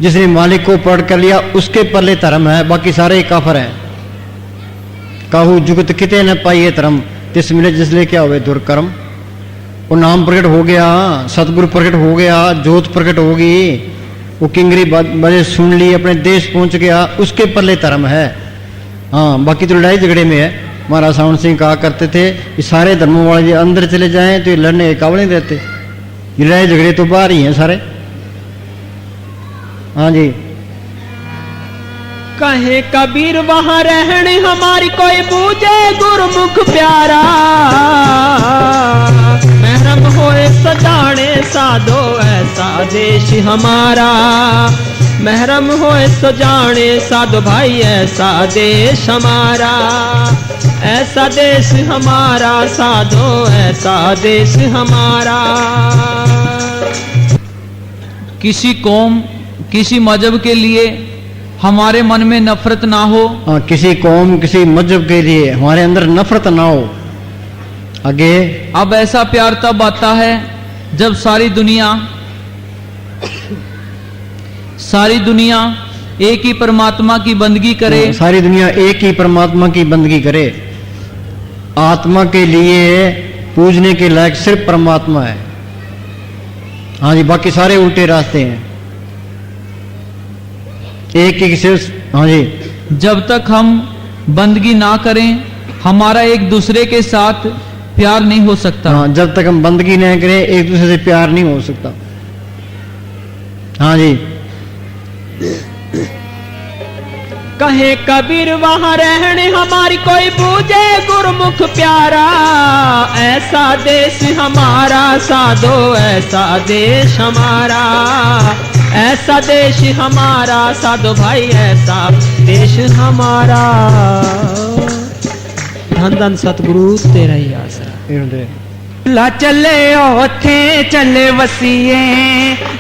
जिसने मालिक को पढ़ कर लिया उसके पल्ले धर्म है, बाकी सारे काफर हैं। काहू जुगत किते न पाइए धर्म, तिस मिले जिसले क्या हुए दुर्कर्म। वो नाम प्रकट हो गया, सतगुरु प्रकट हो गया, जोत प्रकट होगी, वो किंगरी बजे सुन ली, अपने देश पहुंच गया, उसके पल्ले धर्म है। हाँ, बाकी तो लड़ाई झगड़े में है। महाराज सावन सिंह कहा करते थे कि सारे धर्मों वाले जो अंदर चले जाएं तो ये लड़ने के काबिल नहीं रहते, ये लड़ाई झगड़े तो बाहर ही हैं सारे। हाँ जी। कहे कबीर वहाँ रहने हमारी, कोई बूझे गुरमुख प्यारा। महरम होए सजाने साधो, ऐसा देश हमारा। महरम होए सजाने साधो भाई, ऐसा देश हमारा। ऐसा देश हमारा साधो, ऐसा देश हमारा। किसी कौम, किसी मजहब के लिए हमारे मन में नफरत ना हो। हाँ, किसी कौम, किसी मजहब के लिए हमारे अंदर नफरत ना हो। आगे। अब ऐसा प्यार तब आता है जब सारी दुनिया एक ही परमात्मा की बंदगी करे। सारी दुनिया एक ही परमात्मा की बंदगी करे। आत्मा के लिए पूजने के लायक सिर्फ परमात्मा है। हाँ जी, बाकी सारे उल्टे रास्ते हैं। एक ही सिर्फ। हाँ जी। जब तक हम बंदगी ना करें, हमारा एक दूसरे के साथ प्यार नहीं हो सकता। हाँ, जब तक हम बंदगी नहीं करें एक दूसरे से प्यार नहीं हो सकता। हाँ जी। कहे कबीर वहाँ रहने हमारी, कोई बूझे गुरमुख प्यारा। ऐसा देश हमारा साधो, ऐसा देश हमारा। ऐसा देश हमारा साधो भाई, ऐसा देश हमारा। धन धन सतगुरु तेरा ही आसरा। दिला चले ओथे चले वसीए,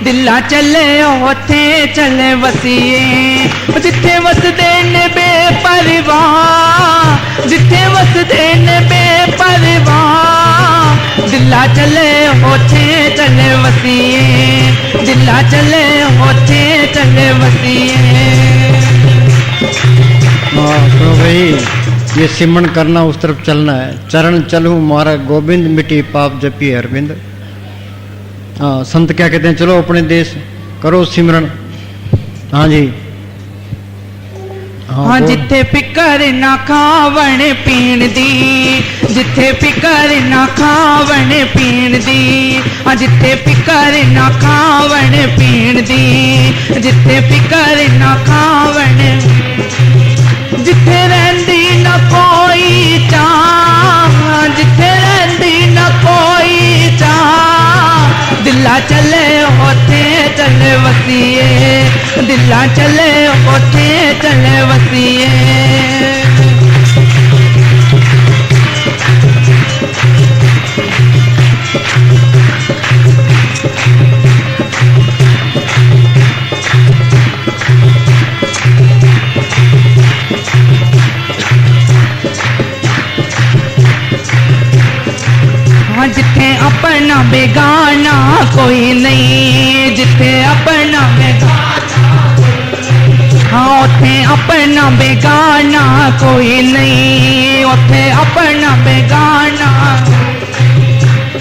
दिला चले ओथे चले वसीए। जिथे वसदे ने बेपरवाह, जिथे वसदे ने बेपरवाह। दिला चले ओथे चले वसीए, दिला चले ओथे चले वसीए। तो भाई ये सिमरन करना, उस तरफ चलना है। चरण चलूं मारा गोविंद, मिटी पाप जपी अरविंद। हाँ, संत क्या कहते हैं? चलो अपने देश करो सिमरन। हाँ जी। हाँ, जिथे फिकर ना खावण पीण दी, जिथे फिकर ना खावण पीण दी। हाँ, जिथे फिकर ना खावण पीण दी, जिथे फिकर ना खावण। जिथे रहंदी न कोई चाह, जिथे रहंदी न कोई चाह। दिला चले ओथे चले वसीए, दिला चले ओथे चले वसीए। जिथे अपना बेगाना कोई नहीं, जिथे अपना बेगाना। हाँ, उथे अपना बेगाना कोई नहीं, उथे अपना बेगाना।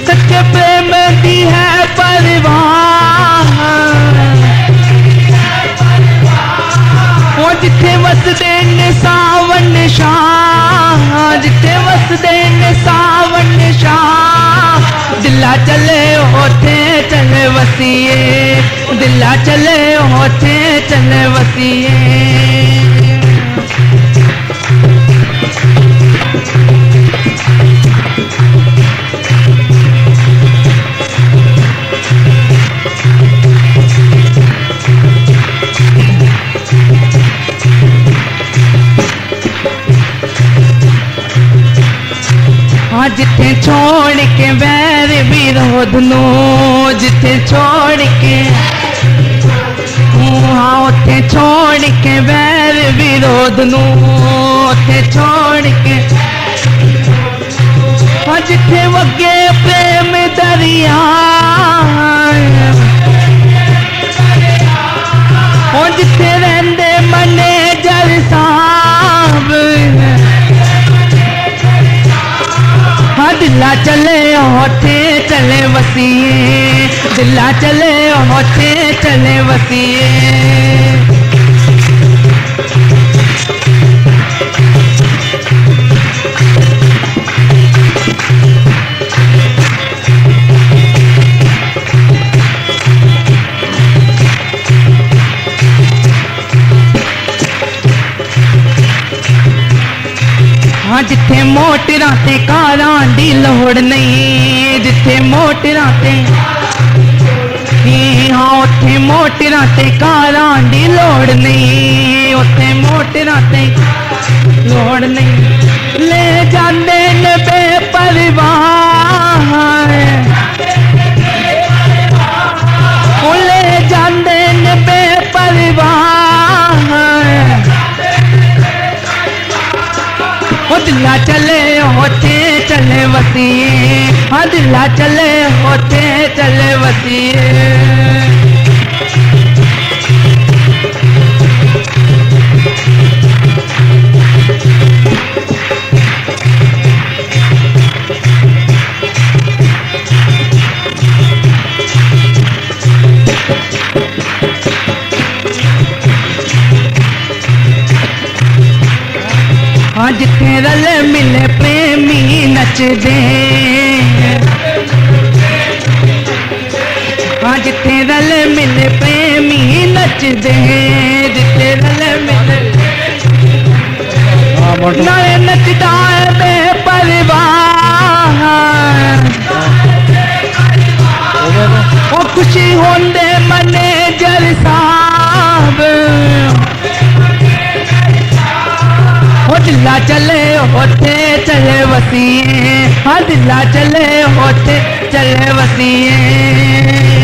सच्चे प्रेम दी है परवाह ओ जिथे वसदे ने सावन शाह जिथे वसदे ने सावन शाह दिला चले होते चले वसीए दिला चले होते चले वसीए जिथे छोड़ के वैर विरोध नो जिथे छोड़ के हाँ उथे छोड़ के वैर विरोध नो उथे छोड़ के हाँ जिथे वगे प्रेम दरिया हाँ जिथे रहंदे मने जल साहब दिला चले होते चले वसीए दिला चले होते चले वसीए हाँ जिथे मोटरां ते कारां दी लोड़ नहीं जिथे मोटरां ते हाँ उथे मोटरां ते कारां दी लोड़ नहीं उथे मोटरां ते लोड़ नहीं ले जांदे ने बेपरवाह ओ ले जांदे ने बेपरवाह दिला चले होते चले वसीए हाँ दिला चले होते चले वसीए हाँ जिथे रल मिले प्रेमी नचदे हाँ जिथे रल मिले प्रेमी नचदे जिथे रल मिले नाले नचदा है बेपरवाह ओ खुशी होंदे मने जल साहब दिला चले होते चले वसीए हाँ दिला चले होते चले वसीए